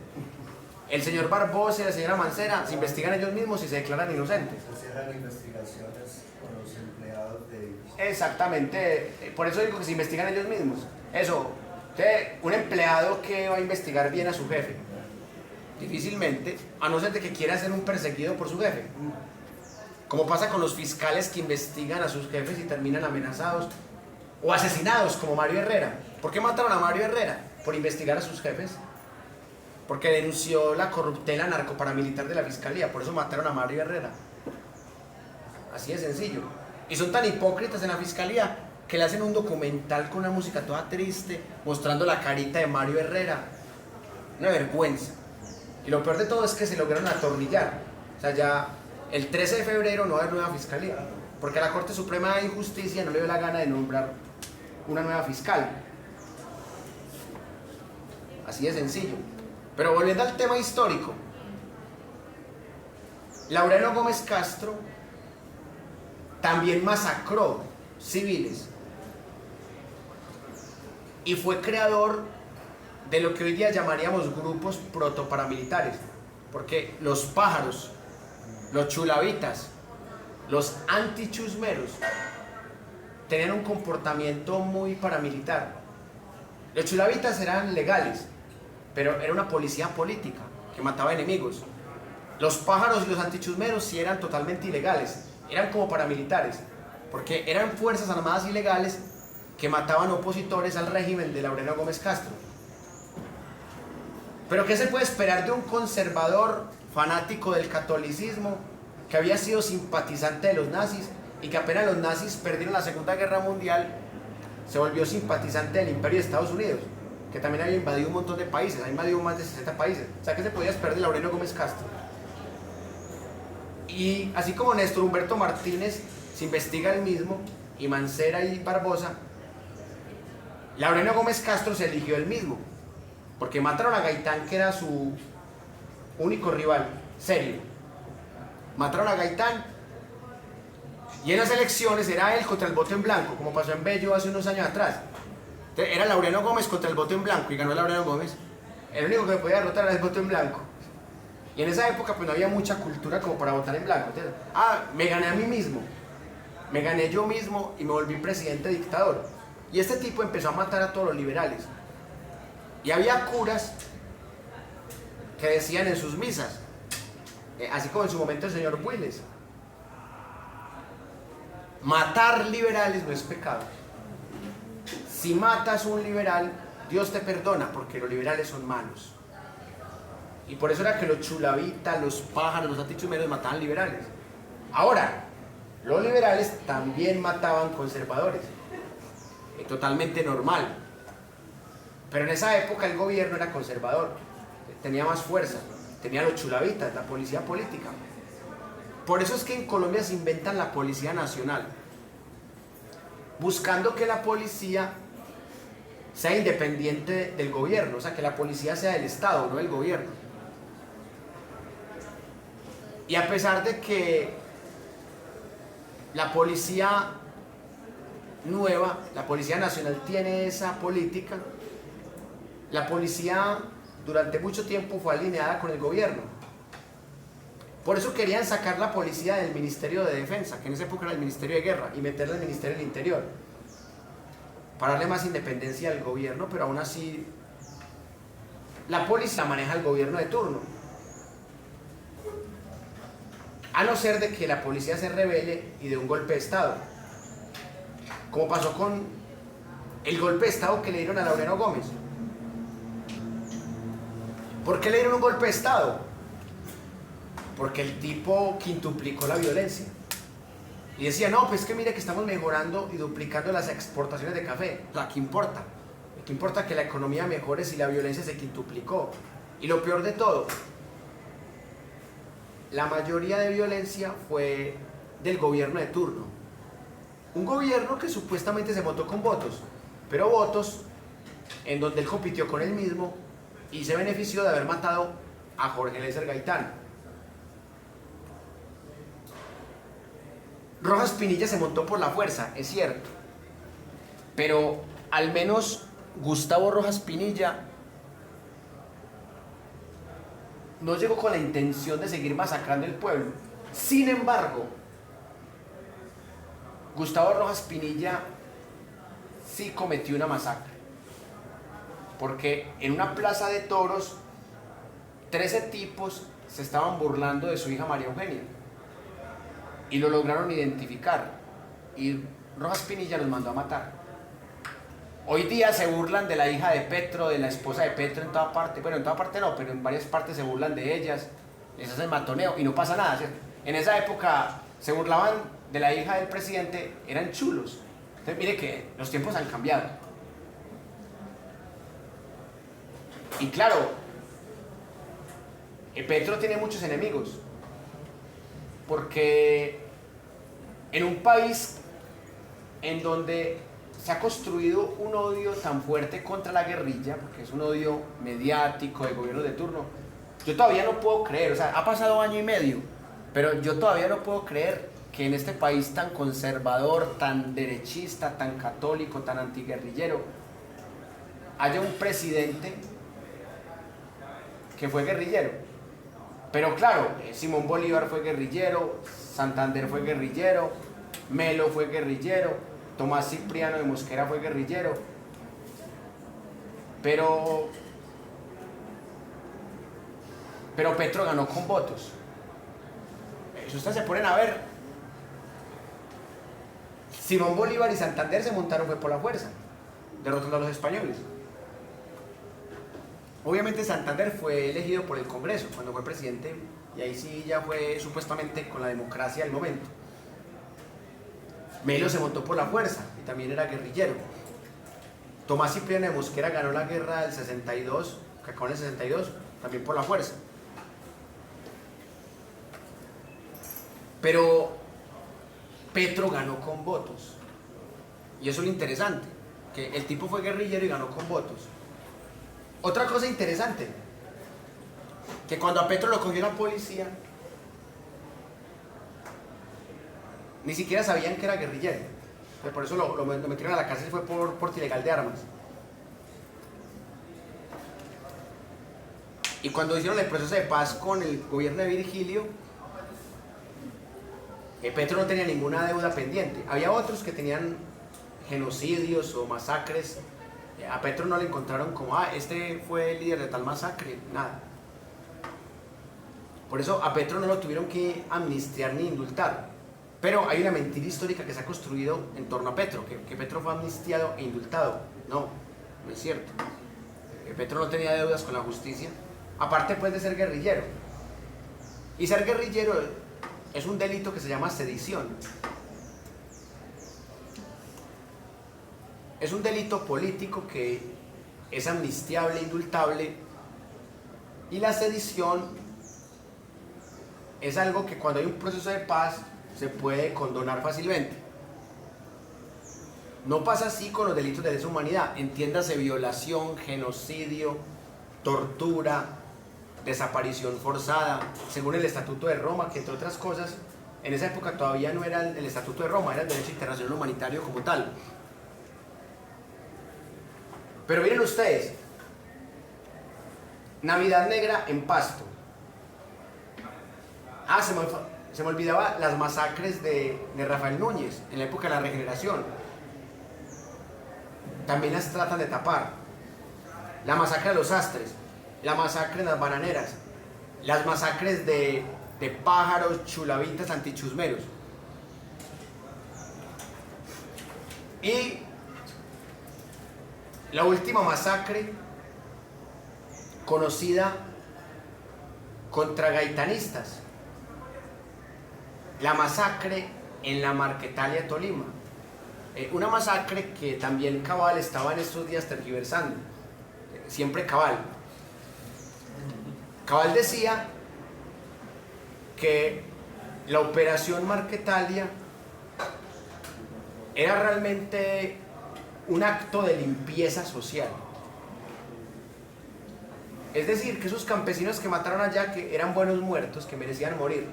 [SPEAKER 1] El señor Barbosa y la señora Mancera se investigan ellos mismos y se declaran inocentes.
[SPEAKER 2] Se cierran investigaciones con los empleados de ellos.
[SPEAKER 1] Exactamente, por eso digo que se investigan ellos mismos. Eso, un empleado que va a investigar bien a su jefe, difícilmente, a no ser de que quiera ser un perseguido por su jefe. Como pasa con los fiscales que investigan a sus jefes y terminan amenazados o asesinados, como Mario Herrera. ¿Por qué mataron a Mario Herrera? Por investigar a sus jefes. Porque denunció la corruptela narcoparamilitar de la fiscalía. Por eso mataron a Mario Herrera. Así de sencillo. Y son tan hipócritas en la fiscalía que le hacen un documental con una música toda triste, mostrando la carita de Mario Herrera. Una vergüenza. Y lo peor de todo es que se lograron atornillar. O sea, ya el 13 de febrero no va a haber nueva fiscalía, porque la Corte Suprema de Justicia no le dio la gana de nombrar una nueva fiscal. Así de sencillo. Pero volviendo al tema histórico, Laureano Gómez Castro también masacró civiles y fue creador de lo que hoy día llamaríamos grupos protoparamilitares, porque los pájaros, los chulavitas, los antichusmeros tenían un comportamiento muy paramilitar. Los chulavitas eran legales, pero era una policía política que mataba enemigos. Los pájaros y los antichusmeros sí eran totalmente ilegales, eran como paramilitares, porque eran fuerzas armadas ilegales que mataban opositores al régimen de Laureano Gómez Castro. Pero ¿qué se puede esperar de un conservador fanático del catolicismo que había sido simpatizante de los nazis y que apenas los nazis perdieron la Segunda Guerra Mundial se volvió simpatizante del Imperio de Estados Unidos, que también había invadido un montón de países, ha invadido más de 60 países? O sea, ¿qué se podía esperar de Laureano Gómez Castro? Y así como Néstor Humberto Martínez se investiga el mismo, y Mancera y Barbosa, Laureano Gómez Castro se eligió él mismo, porque mataron a Gaitán, que era su único rival serio. Mataron a Gaitán y en las elecciones era él contra el voto en blanco, como pasó en Bello hace unos años atrás. Entonces, era Laureano Gómez contra el voto en blanco y ganó Laureano Gómez. El único que podía derrotar era el voto en blanco. Y en esa época pues no había mucha cultura como para votar en blanco. Entonces, me gané a mí mismo, me gané yo mismo y me volví presidente dictador. Y este tipo empezó a matar a todos los liberales. Y había curas que decían en sus misas, así como en su momento el señor Builes, matar liberales no es pecado. Si matas a un liberal, Dios te perdona, porque los liberales son malos. Y por eso era que los chulavitas, los pájaros, los antichumeros mataban liberales. Ahora, los liberales también mataban conservadores. Totalmente normal. Pero en esa época el gobierno era conservador, tenía más fuerza, tenía los chulavitas, la policía política. Por eso es que en Colombia se inventan la Policía Nacional, buscando que la policía sea independiente del gobierno, o sea, que la policía sea del Estado, no del gobierno. Y a pesar de que la policía nueva, la Policía Nacional, tiene esa política, la policía durante mucho tiempo fue alineada con el gobierno. Por eso querían sacar la policía del Ministerio de Defensa, que en esa época era el Ministerio de Guerra, y meterla al Ministerio del Interior, para darle más independencia al gobierno, pero aún así la policía maneja el gobierno de turno. A no ser de que la policía se rebele y dé un golpe de Estado, como pasó con el golpe de Estado que le dieron a Laureano Gómez. ¿Por qué le dieron un golpe de Estado? Porque el tipo quintuplicó la violencia. Y decía, no, pues que mire que estamos mejorando y duplicando las exportaciones de café. O sea, ¿qué importa? ¿Qué importa que la economía mejore si la violencia se quintuplicó? Y lo peor de todo, la mayoría de violencia fue del gobierno de turno. Un gobierno que supuestamente se votó con votos, pero votos en donde él compitió con él mismo y se benefició de haber matado a Jorge Eliezer Gaitán. Rojas Pinilla se montó por la fuerza, es cierto, pero al menos Gustavo Rojas Pinilla no llegó con la intención de seguir masacrando el pueblo. Sin embargo, Gustavo Rojas Pinilla sí cometió una masacre, porque en una plaza de toros 13 tipos se estaban burlando de su hija María Eugenia y lo lograron identificar, y Rojas Pinilla los mandó a matar. Hoy día se burlan de la hija de Petro, de la esposa de Petro en toda parte. Bueno, en toda parte no, pero en varias partes se burlan de ellas, les hacen matoneo y no pasa nada, ¿cierto? En esa época se burlaban de la hija del presidente, eran chulos. Entonces mire que los tiempos han cambiado. Y claro, Petro tiene muchos enemigos, porque en un país en donde se ha construido un odio tan fuerte contra la guerrilla, porque es un odio mediático de gobierno de turno, yo todavía no puedo creer, o sea, ha pasado año y medio, pero yo todavía no puedo creer que en este país tan conservador, tan derechista, tan católico, tan antiguerrillero, haya un presidente que fue guerrillero. Pero claro, Simón Bolívar fue guerrillero, Santander fue guerrillero, Melo fue guerrillero, Tomás Cipriano de Mosquera fue guerrillero, pero Petro ganó con votos. Si ustedes se ponen a ver, Simón Bolívar y Santander se montaron fue por la fuerza, derrotando a los españoles. Obviamente Santander fue elegido por el Congreso cuando fue presidente, y ahí sí ya fue supuestamente con la democracia del momento. Melo se montó por la fuerza y también era guerrillero. Tomás Cipriano de Mosquera ganó la guerra del 62, que acabó en el 62, también por la fuerza. Pero Petro ganó con votos. Y eso es lo interesante, que el tipo fue guerrillero y ganó con votos. Otra cosa interesante, que cuando a Petro lo cogió la policía, ni siquiera sabían que era guerrillero. Por eso lo metieron a la cárcel, fue por porte ilegal de armas. Y cuando hicieron el proceso de paz con el gobierno de Virgilio, Petro no tenía ninguna deuda pendiente. Había otros que tenían genocidios o masacres. A Petro no le encontraron como, este fue el líder de tal masacre, nada. Por eso a Petro no lo tuvieron que amnistiar ni indultar. Pero hay una mentira histórica que se ha construido en torno a Petro, que Petro fue amnistiado e indultado. No, no es cierto. Petro no tenía deudas con la justicia, aparte pues de ser guerrillero. Y ser guerrillero es un delito que se llama sedición. Es un delito político que es amnistiable, indultable, y la sedición es algo que cuando hay un proceso de paz se puede condonar fácilmente. No pasa así con los delitos de lesa humanidad, entiéndase violación, genocidio, tortura, desaparición forzada, según el Estatuto de Roma, que entre otras cosas, en esa época todavía no era el Estatuto de Roma, era el derecho internacional humanitario como tal. Pero miren ustedes, Navidad Negra en Pasto. Se me olvidaba las masacres de Rafael Núñez en la época de la Regeneración. También las tratan de tapar. La masacre de los Astres, la masacre en las Bananeras, las masacres de pájaros, chulavitas, antichusmeros. Y la última masacre conocida contra gaitanistas, la masacre en la Marquetalia, Tolima. Una masacre que también Cabal estaba en estos días tergiversando, siempre Cabal. Cabal decía que la operación Marquetalia era realmente un acto de limpieza social. Es decir, que esos campesinos que mataron allá, que eran buenos muertos, que merecían morir.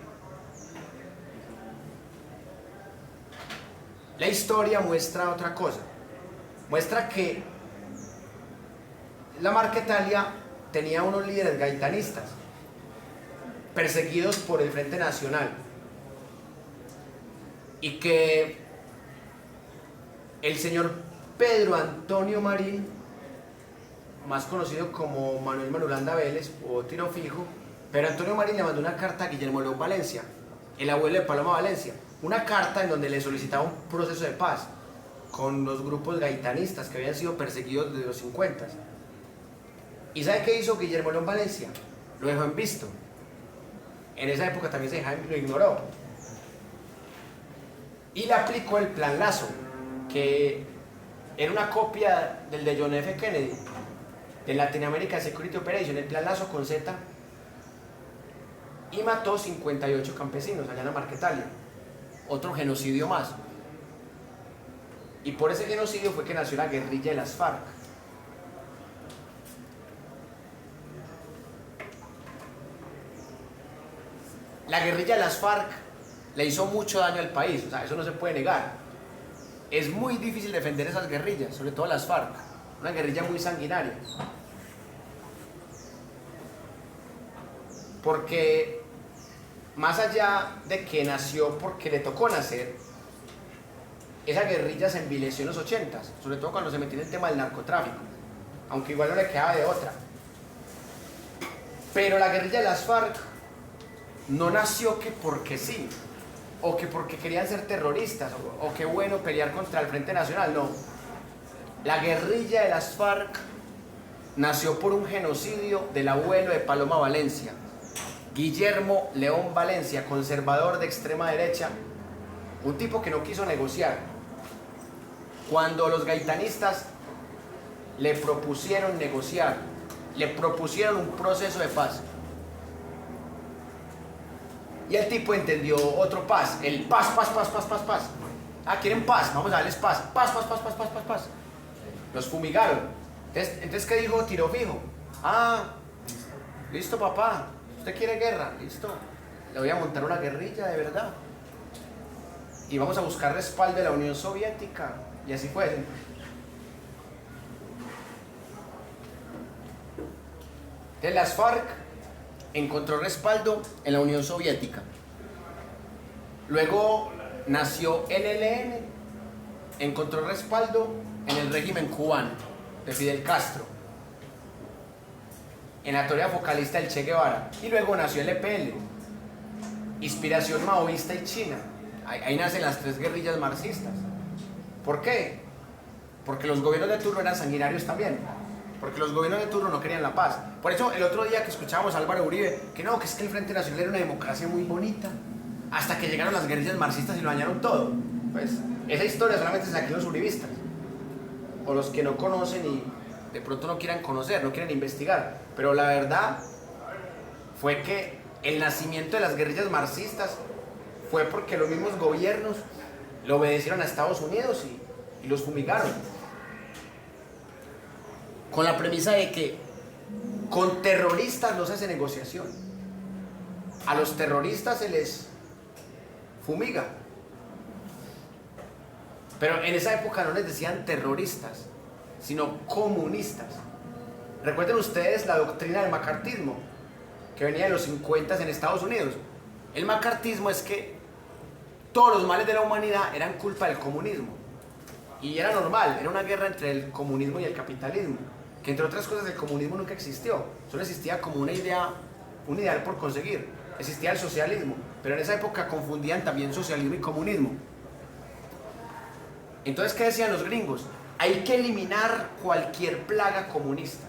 [SPEAKER 1] La historia muestra otra cosa, muestra que la Marquetalia tenía unos líderes gaitanistas perseguidos por el Frente Nacional y que el señor Pedro Antonio Marín, más conocido como Manuel Marulanda Vélez o Tiro Fijo, Pedro Antonio Marín le mandó una carta a Guillermo León Valencia, el abuelo de Paloma Valencia, una carta en donde le solicitaba un proceso de paz con los grupos gaitanistas que habían sido perseguidos desde los 50. ¿Y sabe qué hizo Guillermo León Valencia? Lo dejó en visto. En esa época también lo ignoró. Y le aplicó el Plan Lazo, que era una copia del de John F. Kennedy, de Latin American Security Operation, el Plan Lazo con Z, y mató 58 campesinos allá en la Marquetalia. Otro genocidio más. Y por ese genocidio fue que nació la guerrilla de las FARC. La guerrilla de las FARC le hizo mucho daño al país, o sea, eso no se puede negar. Es muy difícil defender esas guerrillas, sobre todo las FARC, una guerrilla muy sanguinaria. Porque más allá de que nació porque le tocó nacer, esa guerrilla se envileció en los 80s, sobre todo cuando se metió en el tema del narcotráfico, aunque igual no le quedaba de otra. Pero la guerrilla de las FARC no nació que porque sí, o que porque querían ser terroristas, o que bueno pelear contra el Frente Nacional, no. La guerrilla de las FARC nació por un genocidio del abuelo de Paloma Valencia, Guillermo León Valencia, conservador de extrema derecha, un tipo que no quiso negociar. Cuando los gaitanistas le propusieron negociar, le propusieron un proceso de paz, y el tipo entendió otro paz, el paz. Ah, ¿quieren paz? Vamos a darles paz. Paz. Los fumigaron. Entonces ¿qué dijo Tiro Fijo? Ah, listo papá, usted quiere guerra, listo. Le voy a montar una guerrilla de verdad. Y vamos a buscar respaldo de la Unión Soviética. Y así fue. Entonces las FARC encontró respaldo en la Unión Soviética. Luego nació el ELN, encontró respaldo en el régimen cubano de Fidel Castro, en la teoría focalista del Che Guevara. Y luego nació el EPL, inspiración maoísta y china. Ahí nacen las tres guerrillas marxistas. ¿Por qué? Porque los gobiernos de turno eran sanguinarios también. Porque los gobiernos de turno no querían la paz. Por eso el otro día que escuchábamos a Álvaro Uribe, que no, que es que el Frente Nacional era una democracia muy bonita, hasta que llegaron las guerrillas marxistas y lo dañaron todo. Pues esa historia solamente se la creen los uribistas, o los que no conocen y de pronto no quieran conocer, no quieren investigar. Pero la verdad fue que el nacimiento de las guerrillas marxistas fue porque los mismos gobiernos le obedecieron a Estados Unidos y los fumigaron, con la premisa de que con terroristas no se hace negociación. A los terroristas se les fumiga. Pero en esa época no les decían terroristas, sino comunistas. Recuerden ustedes la doctrina del macartismo, que venía de los 50 en Estados Unidos. El macartismo es que todos los males de la humanidad eran culpa del comunismo. Y era normal, era una guerra entre el comunismo y el capitalismo. Que entre otras cosas el comunismo nunca existió, solo existía como una idea, un ideal por conseguir. Existía el socialismo, pero en esa época confundían también socialismo y comunismo. Entonces, ¿qué decían los gringos? Hay que eliminar cualquier plaga comunista.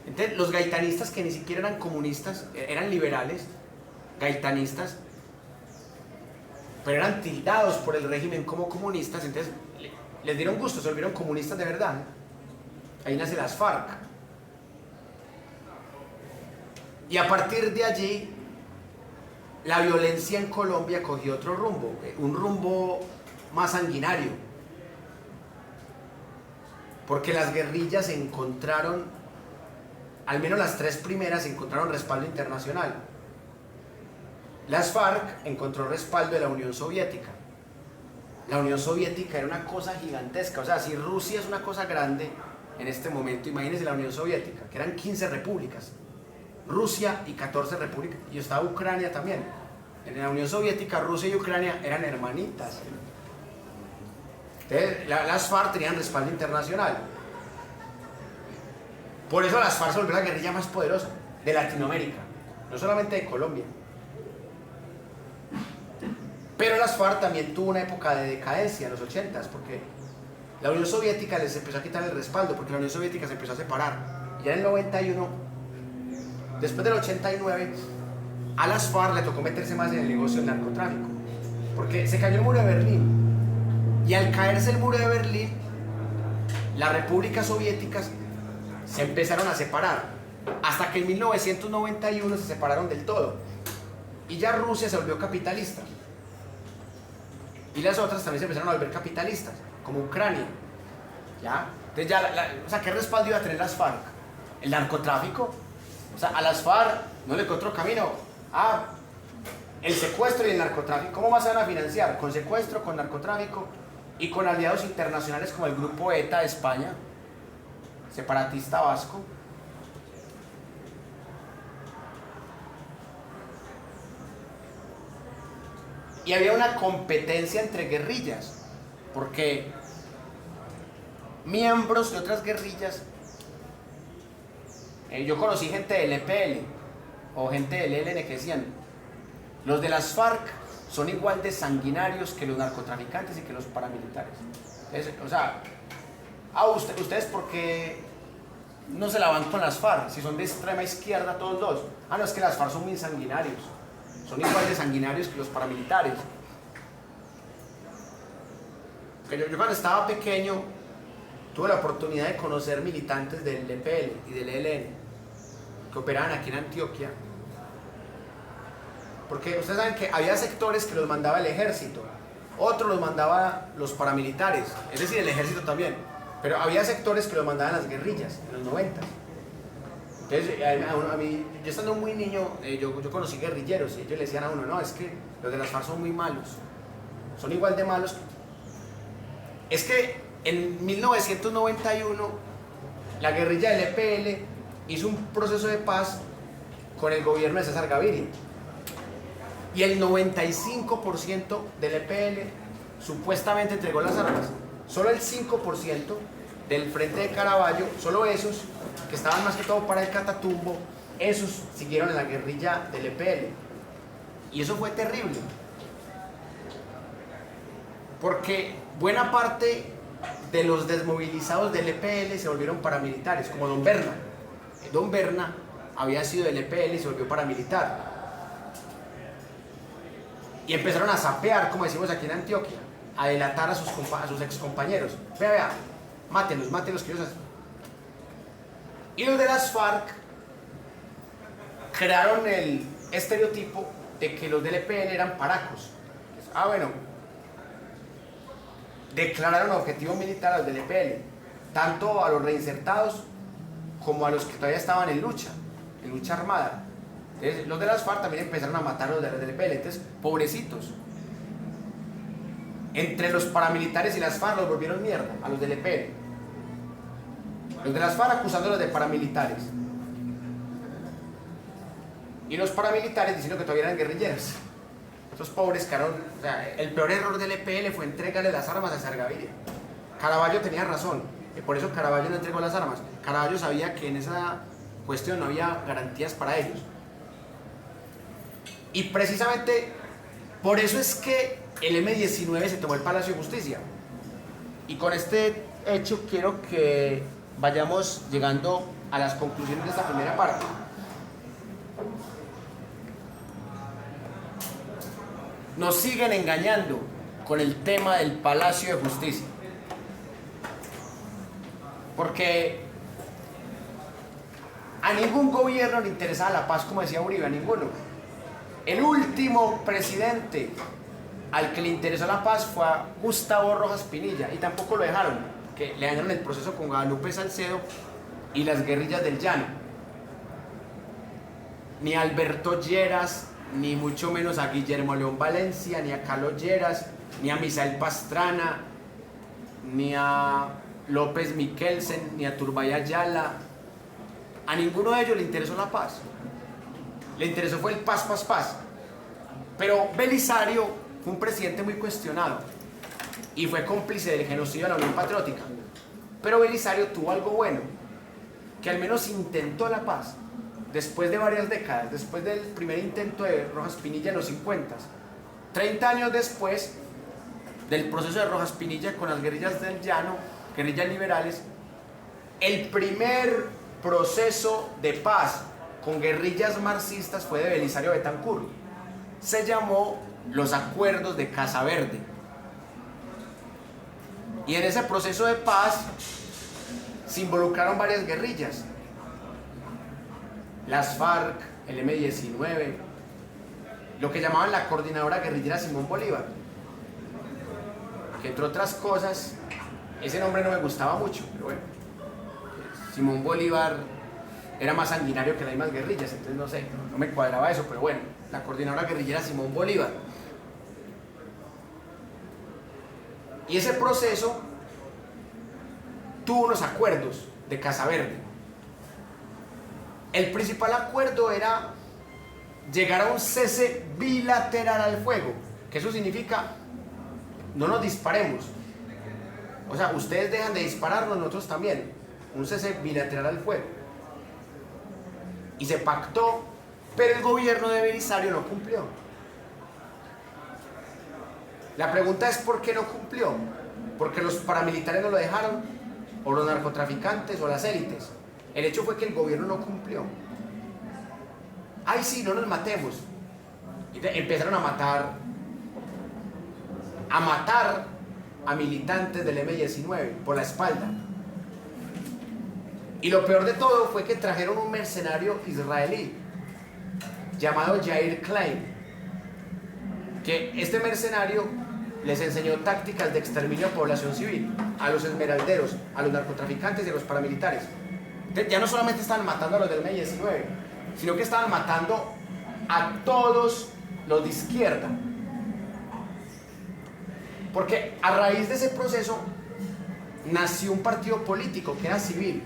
[SPEAKER 1] Entonces, los gaitanistas, que ni siquiera eran comunistas, eran liberales, gaitanistas, pero eran tildados por el régimen como comunistas, entonces les dieron gusto, se volvieron comunistas de verdad. Ahí nace las FARC. Y a partir de allí, la violencia en Colombia cogió otro rumbo, un rumbo más sanguinario. Porque las guerrillas encontraron, al menos las tres primeras, encontraron respaldo internacional. Las FARC encontró respaldo de la Unión Soviética. la Unión Soviética era una cosa gigantesca. O sea, si Rusia es una cosa grande en este momento, imagínense la Unión Soviética, que eran 15 repúblicas. Rusia y 14 repúblicas. Y estaba Ucrania también. En la Unión Soviética, Rusia y Ucrania eran hermanitas. Entonces, las FARC tenían respaldo internacional. Por eso las FARC se volvió la guerrilla más poderosa de Latinoamérica, no solamente de Colombia. Pero las FARC también tuvo una época de decadencia en los 80s, porque la Unión Soviética les empezó a quitar el respaldo, porque la Unión Soviética se empezó a separar. Y ya en el 91, después del 89, a las FARC le tocó meterse más en el negocio del narcotráfico, porque se cayó el muro de Berlín. Y al caerse el muro de Berlín, las repúblicas soviéticas se empezaron a separar, hasta que en 1991 se separaron del todo. Y ya Rusia se volvió capitalista. Y las otras también se empezaron a volver capitalistas, como Ucrania. ¿Ya? Entonces ya, o sea, ¿qué respaldo iba a tener las FARC? El narcotráfico. O sea, a las FARC no le encontró camino. El secuestro y el narcotráfico. ¿Cómo más se van a financiar? Con secuestro, con narcotráfico y con aliados internacionales como el grupo ETA de España, separatista vasco. Y había una competencia entre guerrillas, porque miembros de otras guerrillas, yo conocí gente del EPL o gente del ELN que decían, los de las FARC son igual de sanguinarios que los narcotraficantes y que los paramilitares. O sea, ustedes ¿por qué no se la van con las FARC? Si son de extrema izquierda todos dos. No, es que las FARC son muy sanguinarios. Son igual de sanguinarios que los paramilitares. Yo cuando estaba pequeño tuve la oportunidad de conocer militantes del EPL y del ELN que operaban aquí en Antioquia. Porque ustedes saben que había sectores que los mandaba el ejército, otros los mandaba los paramilitares, es decir, el ejército también. Pero había sectores que los mandaban las guerrillas en los 90. Entonces, a mí, yo estando muy niño, yo conocí guerrilleros y ellos le decían a uno, no, es que los de las FARC son muy malos, son igual de malos. Es que en 1991 la guerrilla del EPL hizo un proceso de paz con el gobierno de César Gaviria y el 95% del EPL supuestamente entregó las armas. Solo el 5% del frente de Caraballo, solo esos que estaban más que todo para el Catatumbo, esos siguieron en la guerrilla del EPL. Y eso fue terrible, porque buena parte de los desmovilizados del EPL se volvieron paramilitares, como Don Berna. Don Berna había sido del EPL y se volvió paramilitar. Y empezaron a sapear, como decimos aquí en Antioquia, a delatar a sus excompañeros. Vea, mátenlos, que ellos... Y los de las FARC crearon el estereotipo de que los del EPL eran paracos. Bueno, declararon objetivo militar a los del EPL, tanto a los reinsertados como a los que todavía estaban en lucha armada. Entonces, los de las FARC también empezaron a matar a los del EPL, entonces, pobrecitos. Entre los paramilitares y las FARC los volvieron mierda, a los del EPL. Los de las FARC acusándolos de paramilitares. Y los paramilitares diciendo que todavía eran guerrilleros. Esos pobres quedaron... O sea, el peor error del EPL fue entregarle las armas a César Gaviria. Caraballo tenía razón, y por eso Caraballo no entregó las armas. Caraballo sabía que en esa cuestión no había garantías para ellos. Y precisamente por eso es que el M-19 se tomó el Palacio de Justicia. Y con este hecho quiero que vayamos llegando a las conclusiones de esta primera parte. Nos siguen engañando con el tema del Palacio de Justicia. Porque a ningún gobierno le interesaba la paz, como decía Uribe, a ninguno. El último presidente al que le interesó la paz fue a Gustavo Rojas Pinilla, y tampoco lo dejaron, que le dañaron el proceso con Guadalupe Salcedo y las guerrillas del Llano. Ni Alberto Lleras, ni mucho menos a Guillermo León Valencia, ni a Carlos Lleras, ni a Misael Pastrana, ni a López Miquelsen, ni a Turbay Ayala. A ninguno de ellos le interesó la paz. Le interesó fue el paz, paz, paz. Pero Belisario fue un presidente muy cuestionado y fue cómplice del genocidio de la Unión Patriótica. Pero Belisario tuvo algo bueno, que al menos intentó la paz. Después de varias décadas, después del primer intento de Rojas Pinilla en los 50, 30 años después del proceso de Rojas Pinilla con las guerrillas del Llano, guerrillas liberales, el primer proceso de paz con guerrillas marxistas fue de Belisario Betancur. Se llamó los Acuerdos de Casa Verde. Y en ese proceso de paz se involucraron varias guerrillas. Las FARC, el M-19, lo que llamaban la Coordinadora Guerrillera Simón Bolívar. Que entre otras cosas, ese nombre no me gustaba mucho, pero bueno. Simón Bolívar era más sanguinario que las mismas guerrillas, entonces no sé, no me cuadraba eso, pero bueno, la Coordinadora Guerrillera Simón Bolívar. Y ese proceso tuvo unos acuerdos de Casa Verde. El principal acuerdo era llegar a un cese bilateral al fuego, que eso significa no nos disparemos. O sea, ustedes dejan de dispararnos, nosotros también. Un cese bilateral al fuego. Y se pactó, pero el gobierno de Belisario no cumplió. La pregunta es ¿por qué no cumplió? ¿Porque los paramilitares no lo dejaron? ¿O los narcotraficantes? ¿O las élites? El hecho fue que el gobierno no cumplió. Ay, sí, no nos matemos. Y empezaron a matar a militantes del M-19 por la espalda. Y lo peor de todo fue que trajeron un mercenario israelí llamado Yair Klein, que este mercenario les enseñó tácticas de exterminio de población civil, a los esmeralderos, a los narcotraficantes y a los paramilitares. Entonces, ya no solamente estaban matando a los del M-19, sino que estaban matando a todos los de izquierda. Porque a raíz de ese proceso nació un partido político que era civil,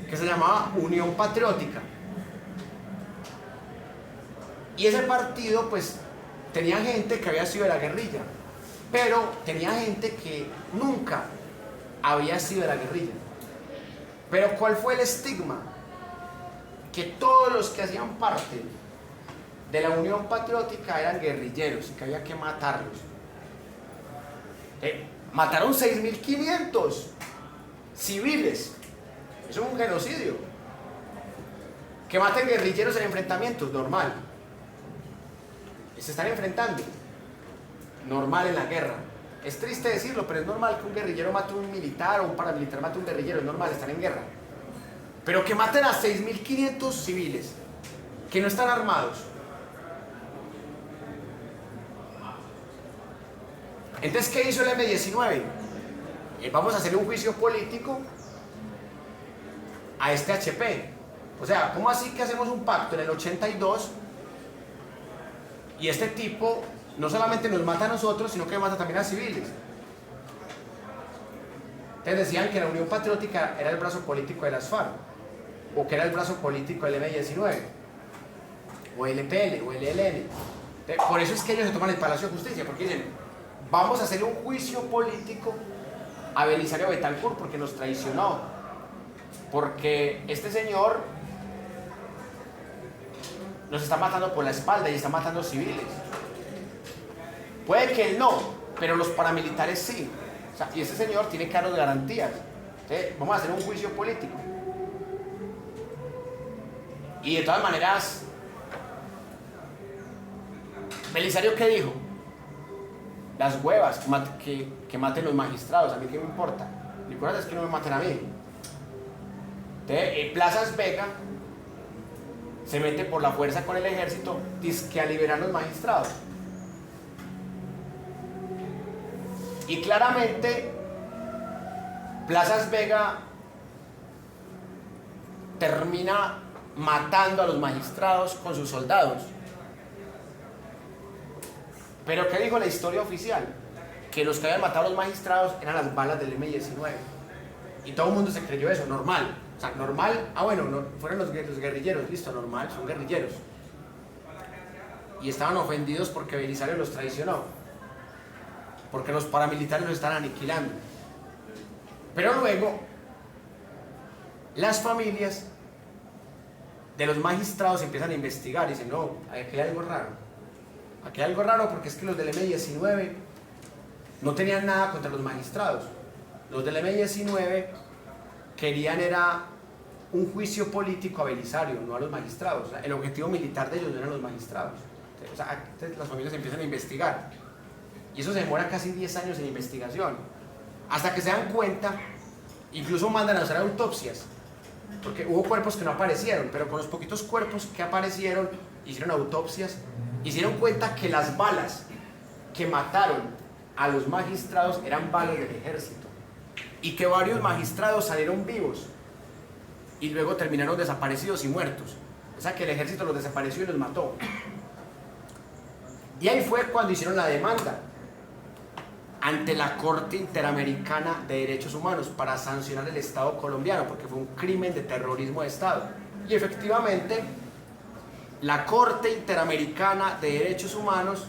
[SPEAKER 1] que se llamaba Unión Patriótica. Y ese partido pues tenía gente que había sido de la guerrilla, pero tenía gente que nunca había sido de la guerrilla. Pero ¿cuál fue el estigma? Que todos los que hacían parte de la Unión Patriótica eran guerrilleros y que había que matarlos. Mataron 6.500 civiles. Eso es un genocidio. Que maten guerrilleros en enfrentamientos, normal. Se están enfrentando. Normal en la guerra. Es triste decirlo, pero es normal que un guerrillero mate a un militar o un paramilitar mate a un guerrillero. Es normal, están en guerra. Pero que maten a 6.500 civiles que no están armados. Entonces, ¿qué hizo el M-19? Vamos a hacer un juicio político a este HP. O sea, ¿cómo así que hacemos un pacto en el 82 y este tipo no solamente nos mata a nosotros, sino que mata también a civiles? Entonces decían que la Unión Patriótica era el brazo político de las FARC, o que era el brazo político del M-19, o el EPL, o el ELN. Por eso es que ellos se toman el Palacio de Justicia, porque dicen, vamos a hacer un juicio político a Belisario Betancur porque nos traicionó, porque este señor nos está matando por la espalda y está matando civiles. Puede que él no, pero los paramilitares sí. O sea, y ese señor tiene que darnos garantías. Entonces, vamos a hacer un juicio político. Y de todas maneras, Belisario, ¿qué dijo? Las huevas, que maten los magistrados, a mí qué me importa. Lo importante es que no me maten a mí. Entonces, Plazas Vega se mete por la fuerza con el ejército, dizque a liberar a los magistrados. Y claramente, Plazas Vega termina matando a los magistrados con sus soldados. Pero ¿qué dijo la historia oficial? Que los que habían matado a los magistrados eran las balas del M-19. Y todo el mundo se creyó eso, normal. O sea, normal, bueno, no, fueron los guerrilleros, listo, normal, son guerrilleros. Y estaban ofendidos porque Belisario los traicionó. Porque los paramilitares los están aniquilando. Pero luego, las familias de los magistrados empiezan a investigar y dicen, no, aquí hay algo raro. Aquí hay algo raro porque es que los del M-19 no tenían nada contra los magistrados. Los del M-19 querían era un juicio político a Belisario, no a los magistrados. O sea, el objetivo militar de ellos no eran los magistrados. O sea, entonces las familias empiezan a investigar. Y eso se demora casi 10 años en investigación. Hasta que se dan cuenta, incluso mandan a hacer autopsias. Porque hubo cuerpos que no aparecieron, pero con los poquitos cuerpos que aparecieron, hicieron autopsias, y se dieron cuenta que las balas que mataron a los magistrados eran balas del ejército. Y que varios magistrados salieron vivos y luego terminaron desaparecidos y muertos. O sea que el ejército los desapareció y los mató. Y ahí fue cuando hicieron la demanda ante la Corte Interamericana de Derechos Humanos para sancionar el Estado colombiano, porque fue un crimen de terrorismo de Estado. Y efectivamente, la Corte Interamericana de Derechos Humanos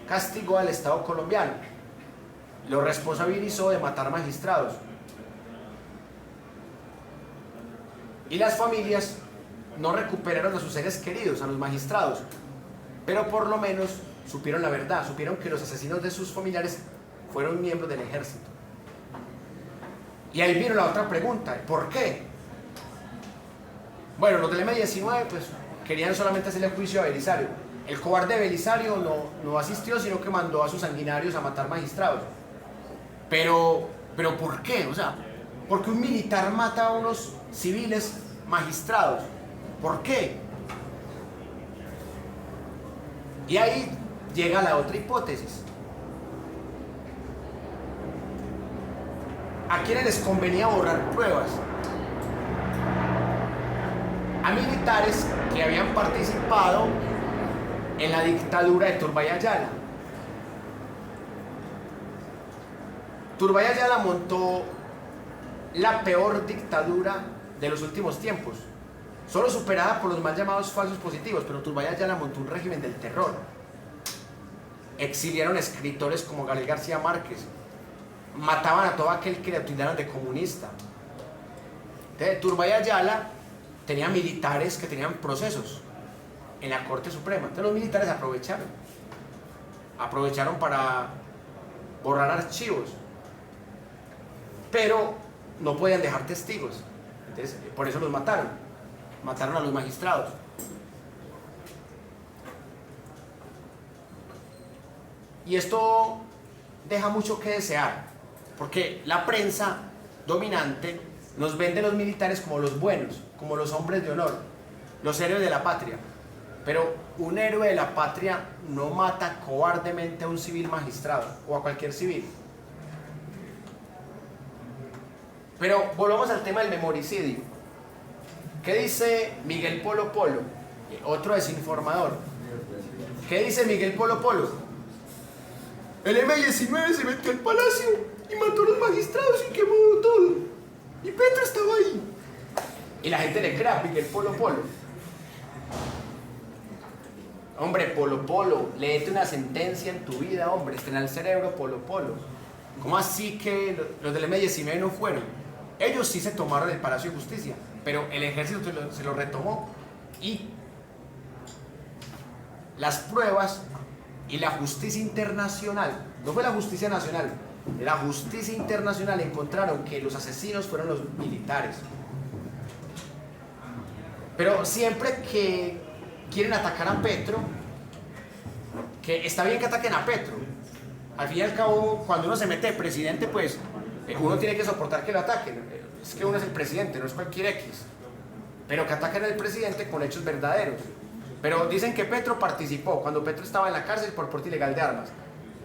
[SPEAKER 1] castigó al Estado colombiano, lo responsabilizó de matar magistrados. Y las familias no recuperaron a sus seres queridos, a los magistrados, pero por lo menos supieron la verdad, supieron que los asesinos de sus familiares fueron miembros del ejército. Y ahí vino la otra pregunta, ¿por qué? Bueno, los del M-19 pues querían solamente hacerle juicio a Belisario. El cobarde Belisario no asistió, sino que mandó a sus sanguinarios a matar magistrados. Pero ¿por qué? O sea, ¿por qué un militar mata a unos civiles magistrados? ¿Por qué? Y ahí llega la otra hipótesis. ¿A quiénes les convenía borrar pruebas? A militares que habían participado en la dictadura de Turbay Ayala. Turbay Ayala montó la peor dictadura de los últimos tiempos, solo superada por los mal llamados falsos positivos, pero Turbay Ayala montó un régimen del terror. Exiliaron escritores como Gabriel García Márquez, mataban a todo aquel que le tildaran de comunista. Entonces, Turbay Ayala tenía militares que tenían procesos en la Corte Suprema. Entonces los militares aprovecharon para borrar archivos, pero no podían dejar testigos. Entonces, por eso los mataron a los magistrados. Y esto deja mucho que desear, porque la prensa dominante nos vende a los militares como los buenos, como los hombres de honor, los héroes de la patria. Pero un héroe de la patria no mata cobardemente a un civil magistrado o a cualquier civil. Pero volvamos al tema del memoricidio. ¿Qué dice Miguel Polo Polo? Otro desinformador. ¿Qué dice Miguel Polo Polo? El M-19 se metió al palacio y mató a los magistrados y quemó todo. Y Petro estaba ahí. Y la gente le cree a Miguel Polo Polo. Hombre, Polo Polo, léete una sentencia en tu vida, hombre, estrena el cerebro, Polo Polo. ¿Cómo así que los del M-19 no fueron? Ellos sí se tomaron el Palacio de Justicia, pero el ejército se lo retomó. Y las pruebas y la justicia internacional, no fue la justicia nacional, la justicia internacional encontraron que los asesinos fueron los militares. Pero siempre que quieren atacar a Petro, que está bien que ataquen a Petro, al fin y al cabo, cuando uno se mete de presidente, pues uno tiene que soportar que lo ataquen. Es que uno es el presidente, no es cualquier X. Pero que ataquen al presidente con hechos verdaderos. Pero dicen que Petro participó cuando Petro estaba en la cárcel por porte ilegal de armas.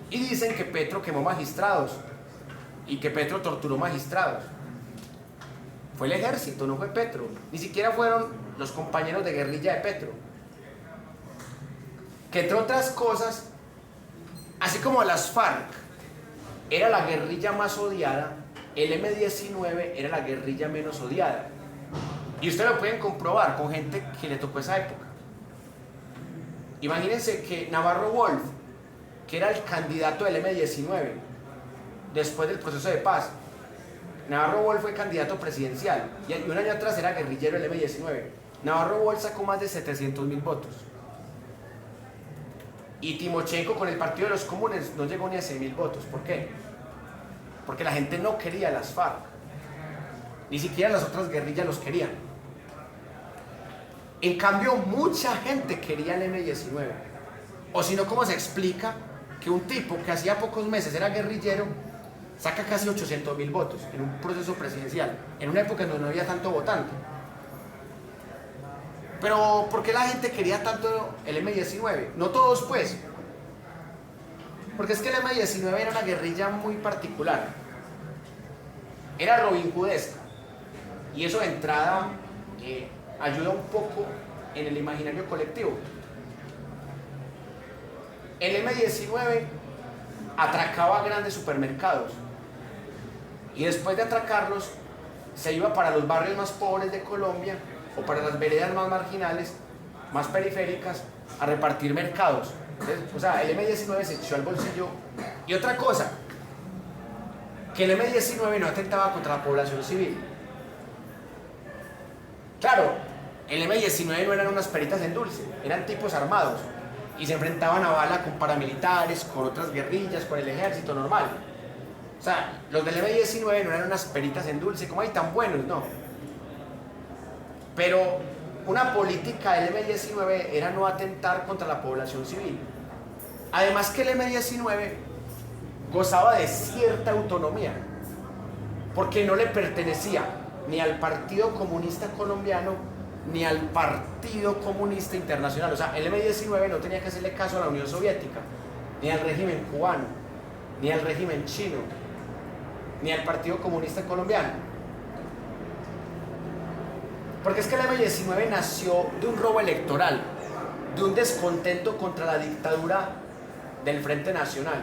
[SPEAKER 1] Y dicen que Petro quemó magistrados y que Petro torturó magistrados. Fue el ejército, no fue Petro. Ni siquiera fueron los compañeros de guerrilla de Petro. Que entre otras cosas Así como las FARC era la guerrilla más odiada, el M-19 era la guerrilla menos odiada. Y ustedes lo pueden comprobar con gente que le tocó esa época. Imagínense que Navarro Wolf, que era el candidato del M-19, después del proceso de paz, Navarro Wolf fue candidato presidencial y un año atrás era guerrillero del M-19. Navarro Wolf sacó más de 700.000 votos. Y Timochenko con el Partido de los Comunes no llegó ni a 100.000 votos. ¿Por qué? Porque la gente no quería las FARC. Ni siquiera las otras guerrillas los querían. En cambio, mucha gente quería el M-19. O si no, ¿cómo se explica que un tipo que hacía pocos meses era guerrillero saca casi 800.000 votos en un proceso presidencial, en una época en donde no había tanto votante? Pero ¿por qué la gente quería tanto el M-19? No todos, pues. Porque es que el M-19 era una guerrilla muy particular. Era robinhoodesca. Y eso de entrada ayuda un poco en el imaginario colectivo. El M-19 atracaba grandes supermercados. Y después de atracarlos, se iba para los barrios más pobres de Colombia o para las veredas más marginales, más periféricas, a repartir mercados. Entonces, o sea, el M-19 se echó al bolsillo. Y otra cosa, que el M-19 no atentaba contra la población civil. Claro, el M-19 no eran unas peritas en dulce, eran tipos armados y se enfrentaban a bala con paramilitares, con otras guerrillas, con el ejército normal. O sea, los del M-19 no eran unas peritas en dulce, como hay tan buenos, no. Pero una política del M-19 era no atentar contra la población civil. Además que el M-19 gozaba de cierta autonomía, porque no le pertenecía ni al Partido Comunista Colombiano ni al Partido Comunista Internacional. O sea, el M-19 no tenía que hacerle caso a la Unión Soviética, ni al régimen cubano, ni al régimen chino, ni al Partido Comunista Colombiano. Porque es que el M-19 nació de un robo electoral, de un descontento contra la dictadura del Frente Nacional,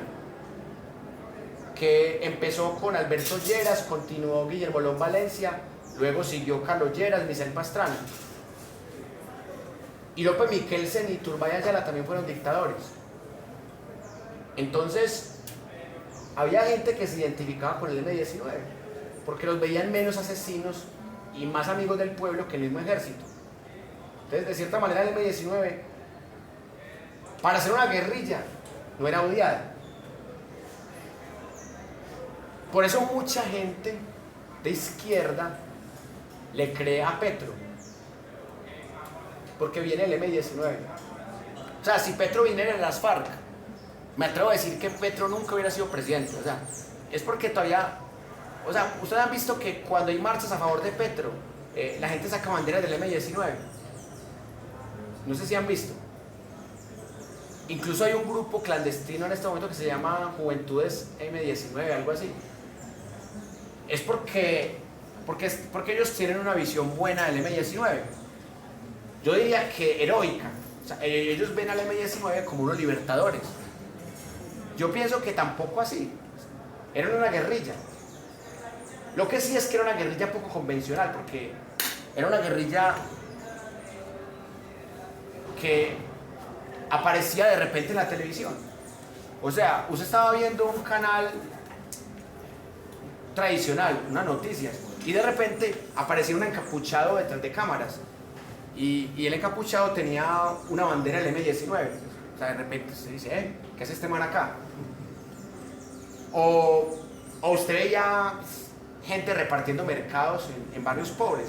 [SPEAKER 1] que empezó con Alberto Lleras, continuó Guillermo Lón Valencia, luego siguió Carlos Lleras, Michel Pastrana. Y López Miquelsen y Turbay Ayala también fueron dictadores. Entonces, había gente que se identificaba con el M-19, porque los veían menos asesinos y más amigos del pueblo que el mismo ejército. Entonces, de cierta manera, el M-19, para ser una guerrilla, no era odiada. Por eso mucha gente de izquierda le cree a Petro, porque viene el M-19. O sea, si Petro viniera en las FARC, me atrevo a decir que Petro nunca hubiera sido presidente. O sea, es porque todavía... O sea, ustedes han visto que cuando hay marchas a favor de Petro, la gente saca banderas del M-19. No sé si han visto. Incluso hay un grupo clandestino en este momento que se llama Juventudes M-19, algo así. Es porque ellos tienen una visión buena del M-19. Yo diría que heroica. O sea, ellos ven al M-19 como unos libertadores. Yo pienso que tampoco así. Eran una guerrilla. Lo que sí es que era una guerrilla poco convencional, porque era una guerrilla que aparecía de repente en la televisión. O sea, usted estaba viendo un canal tradicional, unas noticias, y de repente aparecía un encapuchado detrás de cámaras, y el encapuchado tenía una bandera del M-19. O sea, de repente se dice, ¿qué hace este man acá? O usted veía gente repartiendo mercados en barrios pobres,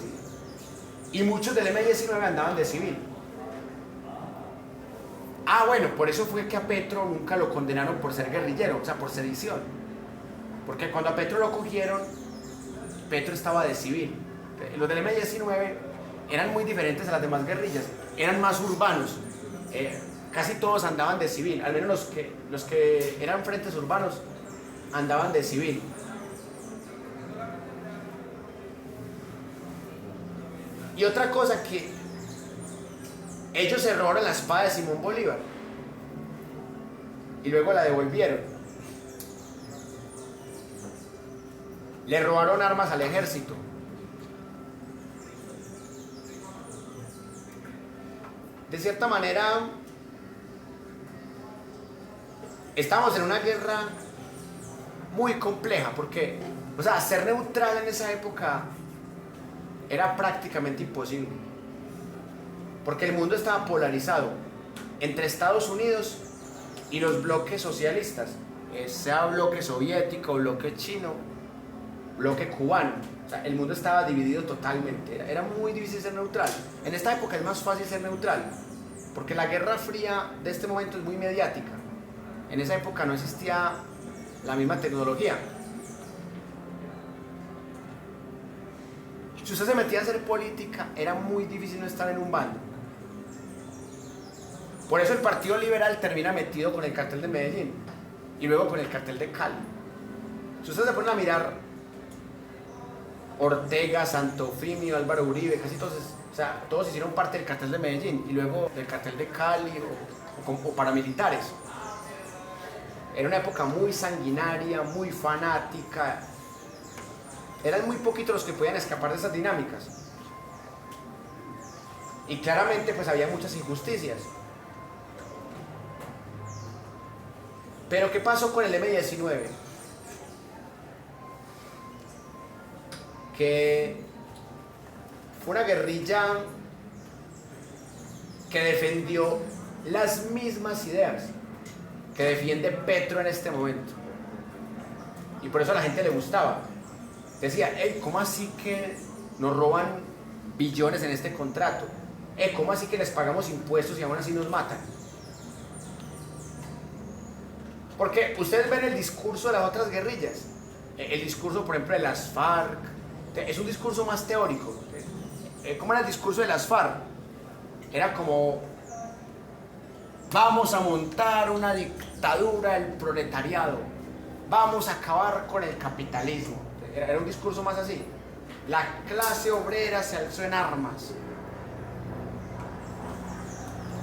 [SPEAKER 1] y muchos del M-19 andaban de civil. Bueno, por eso fue que a Petro nunca lo condenaron por ser guerrillero, o sea, por sedición. Porque cuando a Petro lo cogieron, Petro estaba de civil. Los del M-19 eran muy diferentes a las demás guerrillas, eran más urbanos. Casi todos andaban de civil, al menos los que eran frentes urbanos andaban de civil. Y otra cosa, que ellos se robaron la espada de Simón Bolívar. y luego la devolvieron. Le robaron armas al ejército. De cierta manera, estamos en una guerra muy compleja, porque, o sea, ser neutral en esa época era prácticamente imposible, porque el mundo estaba polarizado entre Estados Unidos y los bloques socialistas, sea bloque soviético, bloque chino, bloque cubano. O sea, el mundo estaba dividido totalmente, era muy difícil ser neutral. En esta época es más fácil ser neutral, porque la Guerra Fría de este momento es muy mediática. En esa época no existía la misma tecnología. Si usted se metía a hacer política, era muy difícil no estar en un bando. Por eso el Partido Liberal termina metido con el cartel de Medellín y luego con el cartel de Cali. Si ustedes se ponen a mirar, Ortega, Santofimio, Álvaro Uribe, casi todos, o sea, todos hicieron parte del cartel de Medellín y luego del cartel de Cali o paramilitares. Era una época muy sanguinaria, muy fanática. Eran muy poquitos los que podían escapar de esas dinámicas. Y claramente pues había muchas injusticias. Pero ¿qué pasó con el M-19? Que fue una guerrilla que defendió las mismas ideas que defiende Petro en este momento. Y por eso a la gente le gustaba. Decía, hey, ¿cómo así que nos roban billones en este contrato? ¿Cómo así que les pagamos impuestos y aún así nos matan? Porque ustedes ven el discurso de las otras guerrillas. El discurso, por ejemplo, de las FARC. Es un discurso más teórico. ¿Cómo era el discurso de las FARC? Era como: vamos a montar una dictadura del proletariado, vamos a acabar con el capitalismo. Era un discurso más así. La clase obrera se alzó en armas.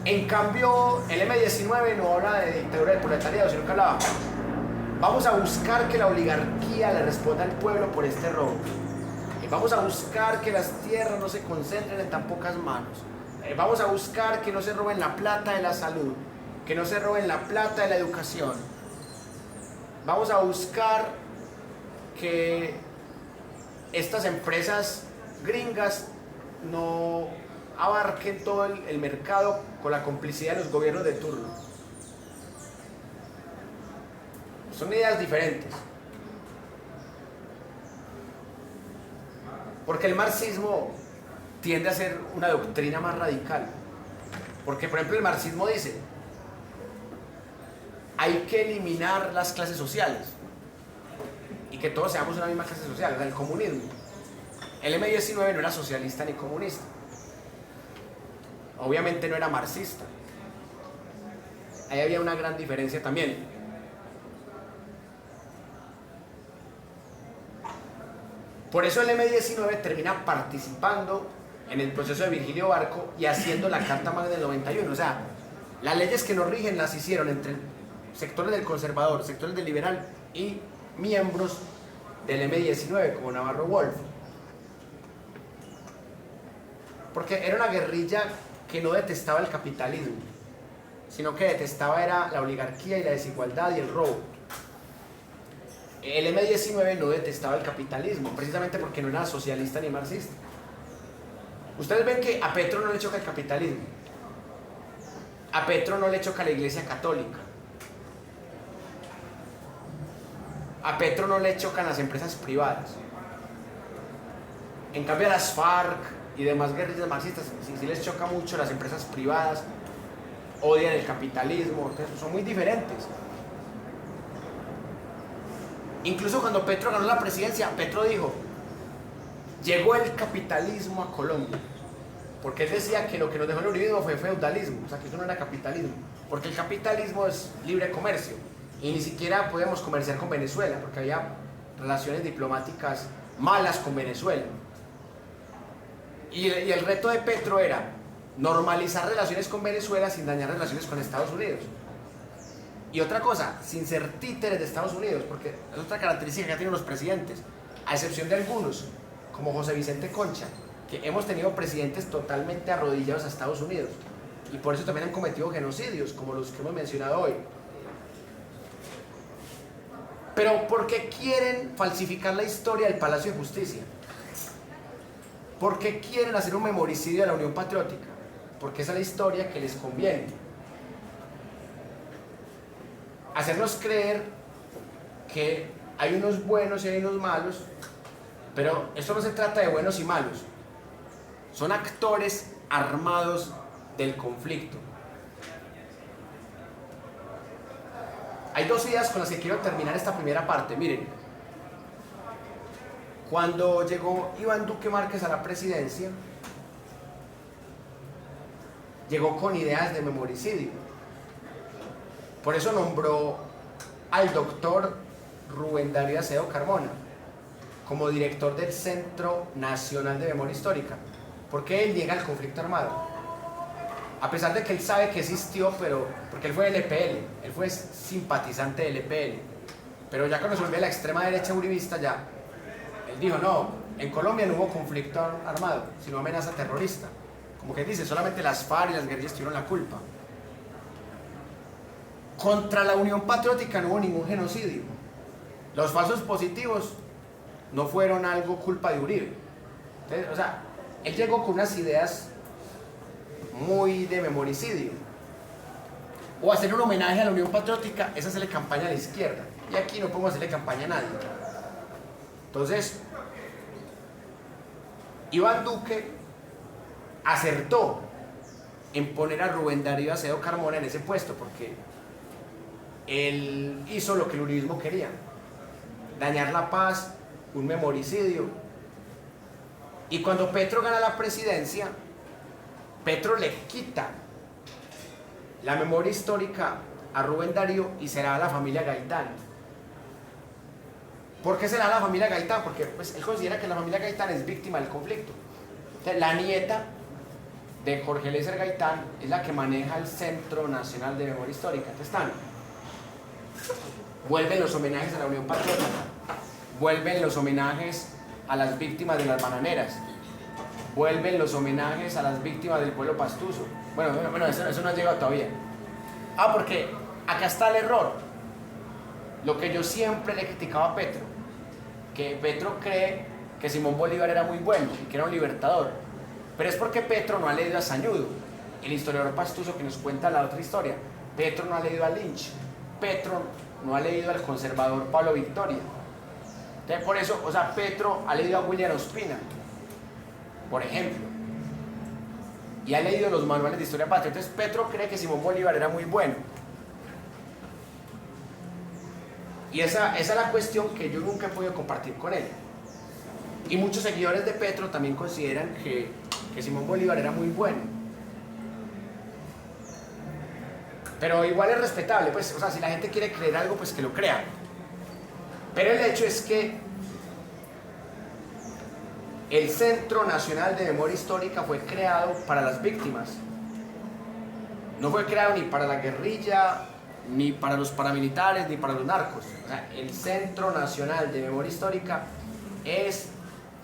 [SPEAKER 1] En cambio, el M-19 no habla de dictadura del proletariado, sino que hablaba: vamos a buscar que la oligarquía le responda al pueblo por este robo. Vamos a buscar que las tierras no se concentren en tan pocas manos. Vamos a buscar que no se roben la plata de la salud, que no se roben la plata de la educación. Vamos a buscar que estas empresas gringas no abarquen todo el mercado con la complicidad de los gobiernos de turno. Son ideas diferentes. Porque el marxismo tiende a ser una doctrina más radical. Porque, por ejemplo, el marxismo dice: hay que eliminar las clases sociales y que todos seamos una misma clase social, o sea, el comunismo. El M-19 no era socialista ni comunista. Obviamente no era marxista. Ahí había una gran diferencia también. Por eso el M-19 termina participando en el proceso de Virgilio Barco y haciendo la Carta Magna del 91. O sea, las leyes que nos rigen las hicieron entre sectores del conservador, sectores del liberal y miembros del M-19, como Navarro Wolf. Porque era una guerrilla que no detestaba el capitalismo, sino que detestaba era la oligarquía y la desigualdad y el robo. El M-19 no detestaba el capitalismo, precisamente porque no era socialista ni marxista. Ustedes ven que a Petro no le choca el capitalismo, a Petro no le choca la Iglesia Católica, a Petro no le chocan las empresas privadas. En cambio a las FARC y demás guerrillas marxistas sí les choca mucho las empresas privadas, odian el capitalismo, son muy diferentes. Incluso cuando Petro ganó la presidencia, Petro dijo: llegó el capitalismo a Colombia, porque él decía que lo que nos dejó el uribismo fue feudalismo, o sea que eso no era capitalismo, porque el capitalismo es libre comercio y ni siquiera podíamos comerciar con Venezuela porque había relaciones diplomáticas malas con Venezuela. Y el reto de Petro era normalizar relaciones con Venezuela sin dañar relaciones con Estados Unidos. Y otra cosa, sin ser títeres de Estados Unidos, porque es otra característica que tienen los presidentes, a excepción de algunos, como José Vicente Concha, que hemos tenido presidentes totalmente arrodillados a Estados Unidos, y por eso también han cometido genocidios, como los que hemos mencionado hoy. Pero ¿por qué quieren falsificar la historia del Palacio de Justicia? ¿Por qué quieren hacer un memoricidio de la Unión Patriótica? Porque esa es la historia que les conviene. Hacernos creer que hay unos buenos y hay unos malos, pero esto no se trata de buenos y malos. Son actores armados del conflicto. Hay dos ideas con las que quiero terminar esta primera parte. Miren, cuando llegó Iván Duque Márquez a la presidencia, llegó con ideas de memoricidio. Por eso nombró al doctor Rubén Darío Acevedo Carmona como director del Centro Nacional de Memoria Histórica, porque él niega el conflicto armado. A pesar de que él sabe que existió, pero porque él fue del EPL, él fue simpatizante del EPL, pero ya cuando se volvió la extrema derecha uribista, ya él dijo, no, en Colombia no hubo conflicto armado, sino amenaza terrorista. Como que dice, solamente las FARC y las guerrillas tuvieron la culpa. Contra la Unión Patriótica no hubo ningún genocidio. Los falsos positivos no fueron algo culpa de Uribe. Entonces, o sea, él llegó con unas ideas muy de memoricidio. O hacer un homenaje a la Unión Patriótica es hacerle campaña a la izquierda. Y aquí no podemos hacerle campaña a nadie. Entonces, Iván Duque acertó en poner a Rubén Darío Acevedo Carmona en ese puesto, porque él hizo lo que el uribismo quería: dañar la paz, un memoricidio. Y cuando Petro gana la presidencia, Petro le quita la memoria histórica a Rubén Darío y será a la familia Gaitán. ¿Por qué será a la familia Gaitán? Porque pues, él considera que la familia Gaitán es víctima del conflicto. Entonces, la nieta de Jorge Eliezer Gaitán es la que maneja el Centro Nacional de Memoria Histórica. Entonces vuelven los homenajes a la Unión Patriótica, vuelven los homenajes a las víctimas de las bananeras, vuelven los homenajes a las víctimas del pueblo pastuso. Bueno, eso no ha llegado todavía. Porque acá está el error. Lo que yo siempre le criticaba a Petro, que Petro cree que Simón Bolívar era muy bueno y que era un libertador, pero es porque Petro no ha leído a Sañudo, el historiador pastuso que nos cuenta la otra historia. Petro no ha leído a Lynch, Petro no ha leído al conservador Pablo Victoria. Entonces, por eso, o sea, Petro ha leído a William Ospina, por ejemplo, y ha leído los manuales de historia patria. Entonces Petro cree que Simón Bolívar era muy bueno. Y esa es la cuestión que yo nunca he podido compartir con él. Y muchos seguidores de Petro también consideran que Simón Bolívar era muy bueno. Pero igual es respetable, pues, o sea, si la gente quiere creer algo, pues que lo crea. Pero el hecho es que el Centro Nacional de Memoria Histórica fue creado para las víctimas. No fue creado ni para la guerrilla, ni para los paramilitares, ni para los narcos. O sea, el Centro Nacional de Memoria Histórica es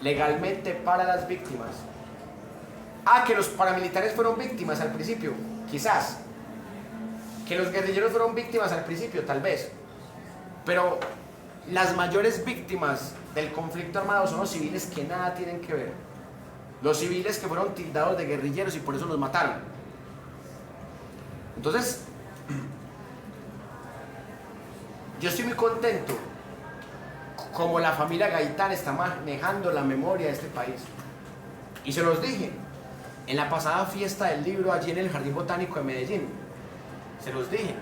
[SPEAKER 1] legalmente para las víctimas. Que los paramilitares fueron víctimas al principio, quizás. Que los guerrilleros fueron víctimas al principio, tal vez. Pero las mayores víctimas del conflicto armado son los civiles que nada tienen que ver. Los civiles que fueron tildados de guerrilleros y por eso los mataron. Entonces, yo estoy muy contento como la familia Gaitán está manejando la memoria de este país. Y se los dije en la pasada fiesta del libro allí en el Jardín Botánico de Medellín. Se los dije.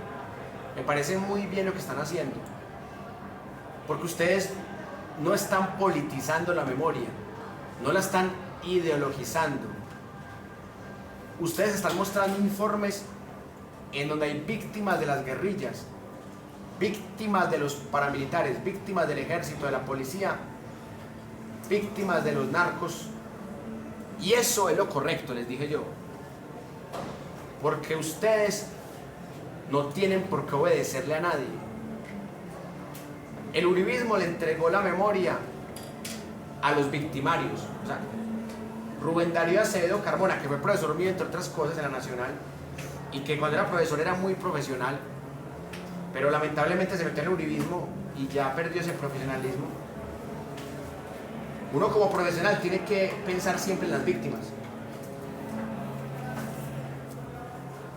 [SPEAKER 1] Me parece muy bien lo que están haciendo. Porque ustedes no están politizando la memoria, no la están ideologizando. Ustedes están mostrando informes en donde hay víctimas de las guerrillas, víctimas de los paramilitares, víctimas del ejército, de la policía, víctimas de los narcos. Y eso es lo correcto, les dije yo. Porque ustedes no tienen por qué obedecerle a nadie. El uribismo le entregó la memoria a los victimarios. O sea, Rubén Darío Acevedo Carmona, que fue profesor mío entre otras cosas en la Nacional, y que cuando era profesor era muy profesional, pero lamentablemente se metió en el uribismo y ya perdió ese profesionalismo. Uno como profesional tiene que pensar siempre en las víctimas.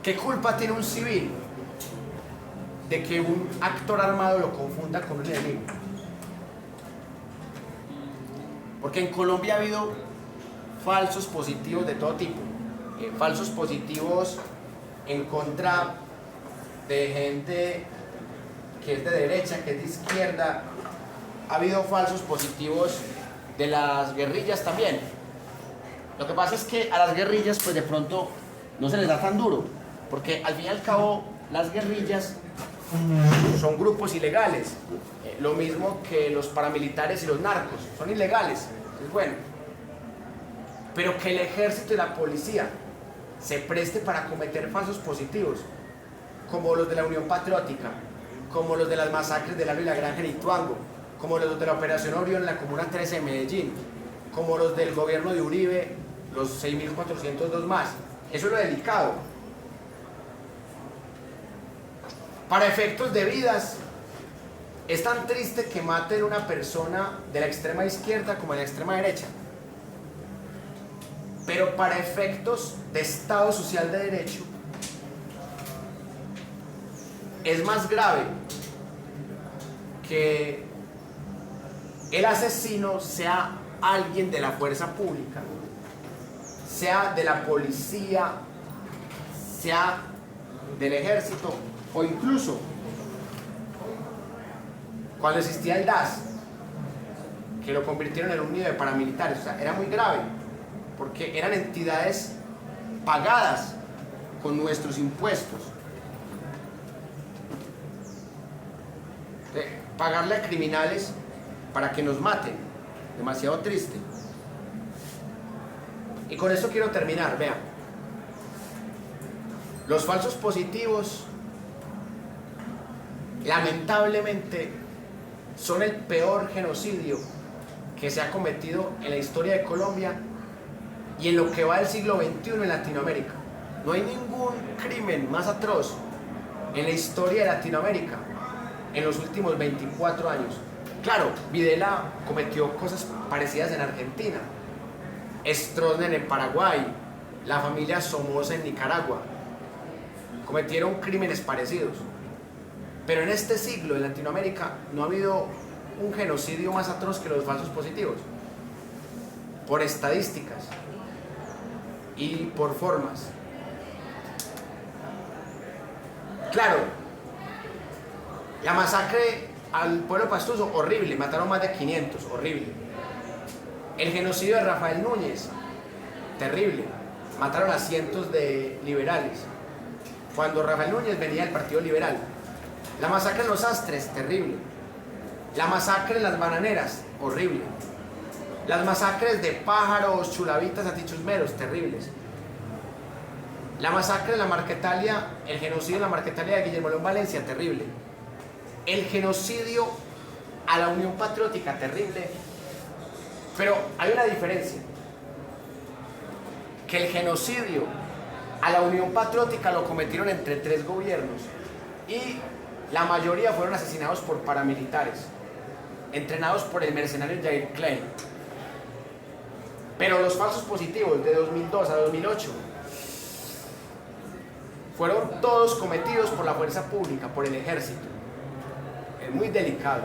[SPEAKER 1] ¿Qué culpa tiene un civil de que un actor armado lo confunda con un enemigo? Porque en Colombia ha habido falsos positivos de todo tipo, falsos positivos en contra de gente que es de derecha, que es de izquierda. Ha habido falsos positivos de las guerrillas también. Lo que pasa es que a las guerrillas pues de pronto no se les da tan duro, porque al fin y al cabo las guerrillas son grupos ilegales, lo mismo que los paramilitares y los narcos, son ilegales, es bueno. Pero que el ejército y la policía se preste para cometer falsos positivos, como los de la Unión Patriótica, como los de las masacres del Aro y la Granja en Ituango, como los de la Operación Orión en la Comuna 13 de Medellín, como los del gobierno de Uribe, los 6.402 más. Eso es lo delicado. Para efectos de vidas, es tan triste que maten a una persona de la extrema izquierda como de la extrema derecha. Pero para efectos de Estado Social de Derecho, es más grave que el asesino sea alguien de la fuerza pública, sea de la policía, sea del ejército, o incluso cuando existía el DAS, que lo convirtieron en un nido de paramilitares. O sea, era muy grave, porque eran entidades pagadas con nuestros impuestos. Pagarle a criminales para que nos maten, demasiado triste. Y con esto quiero terminar. Vean, los falsos positivos lamentablemente son el peor genocidio que se ha cometido en la historia de Colombia y en lo que va del siglo XXI en Latinoamérica. No hay ningún crimen más atroz en la historia de Latinoamérica en los últimos 24 años. Claro, Videla cometió cosas parecidas en Argentina, Stroessner en Paraguay, la familia Somoza en Nicaragua, cometieron crímenes parecidos. Pero en este siglo en Latinoamérica no ha habido un genocidio más atroz que los falsos positivos, por estadísticas y por formas. Claro, la masacre al pueblo pastuso, horrible, mataron más de 500, horrible. El genocidio de Rafael Núñez, terrible, mataron a cientos de liberales, cuando Rafael Núñez venía del Partido Liberal. La masacre en Los Astres, terrible. La masacre en las Bananeras, horrible. Las masacres de Pájaros, Chulavitas, Atichusmeros, terribles. La masacre en la Marquetalia, el genocidio en la Marquetalia de Guillermo León Valencia, terrible. El genocidio a la Unión Patriótica, terrible. Pero hay una diferencia, que el genocidio a la Unión Patriótica lo cometieron entre 3 gobiernos y la mayoría fueron asesinados por paramilitares, entrenados por el mercenario Jair Klein. Pero los falsos positivos de 2002 a 2008 fueron todos cometidos por la fuerza pública, por el ejército. Es muy delicado.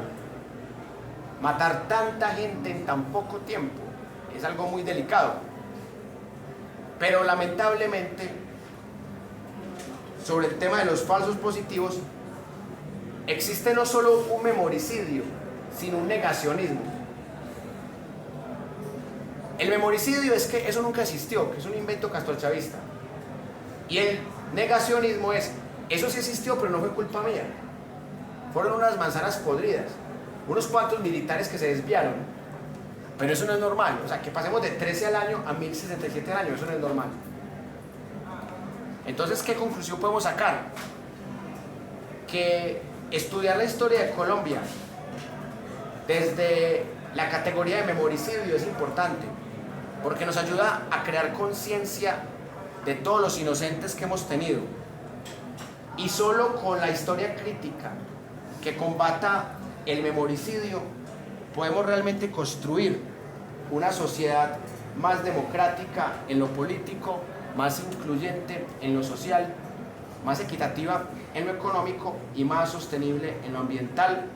[SPEAKER 1] Matar tanta gente en tan poco tiempo es algo muy delicado. Pero lamentablemente, sobre el tema de los falsos positivos, existe no solo un memoricidio, sino un negacionismo. El memoricidio es que eso nunca existió, que es un invento castrochavista. Y el negacionismo es, eso sí existió, pero no fue culpa mía. Fueron unas manzanas podridas, unos cuantos militares que se desviaron. Pero eso no es normal. O sea, que pasemos de 13 al año a 1067 al año, eso no es normal. Entonces, ¿qué conclusión podemos sacar? que estudiar la historia de Colombia desde la categoría de memoricidio es importante, porque nos ayuda a crear conciencia de todos los inocentes que hemos tenido. Y solo con la historia crítica que combata el memoricidio podemos realmente construir una sociedad más democrática en lo político, más incluyente en lo social, más equitativa en lo económico y más sostenible en lo ambiental.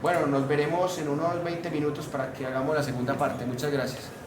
[SPEAKER 1] Bueno, nos veremos en unos 20 minutos para que hagamos la segunda parte. Muchas gracias.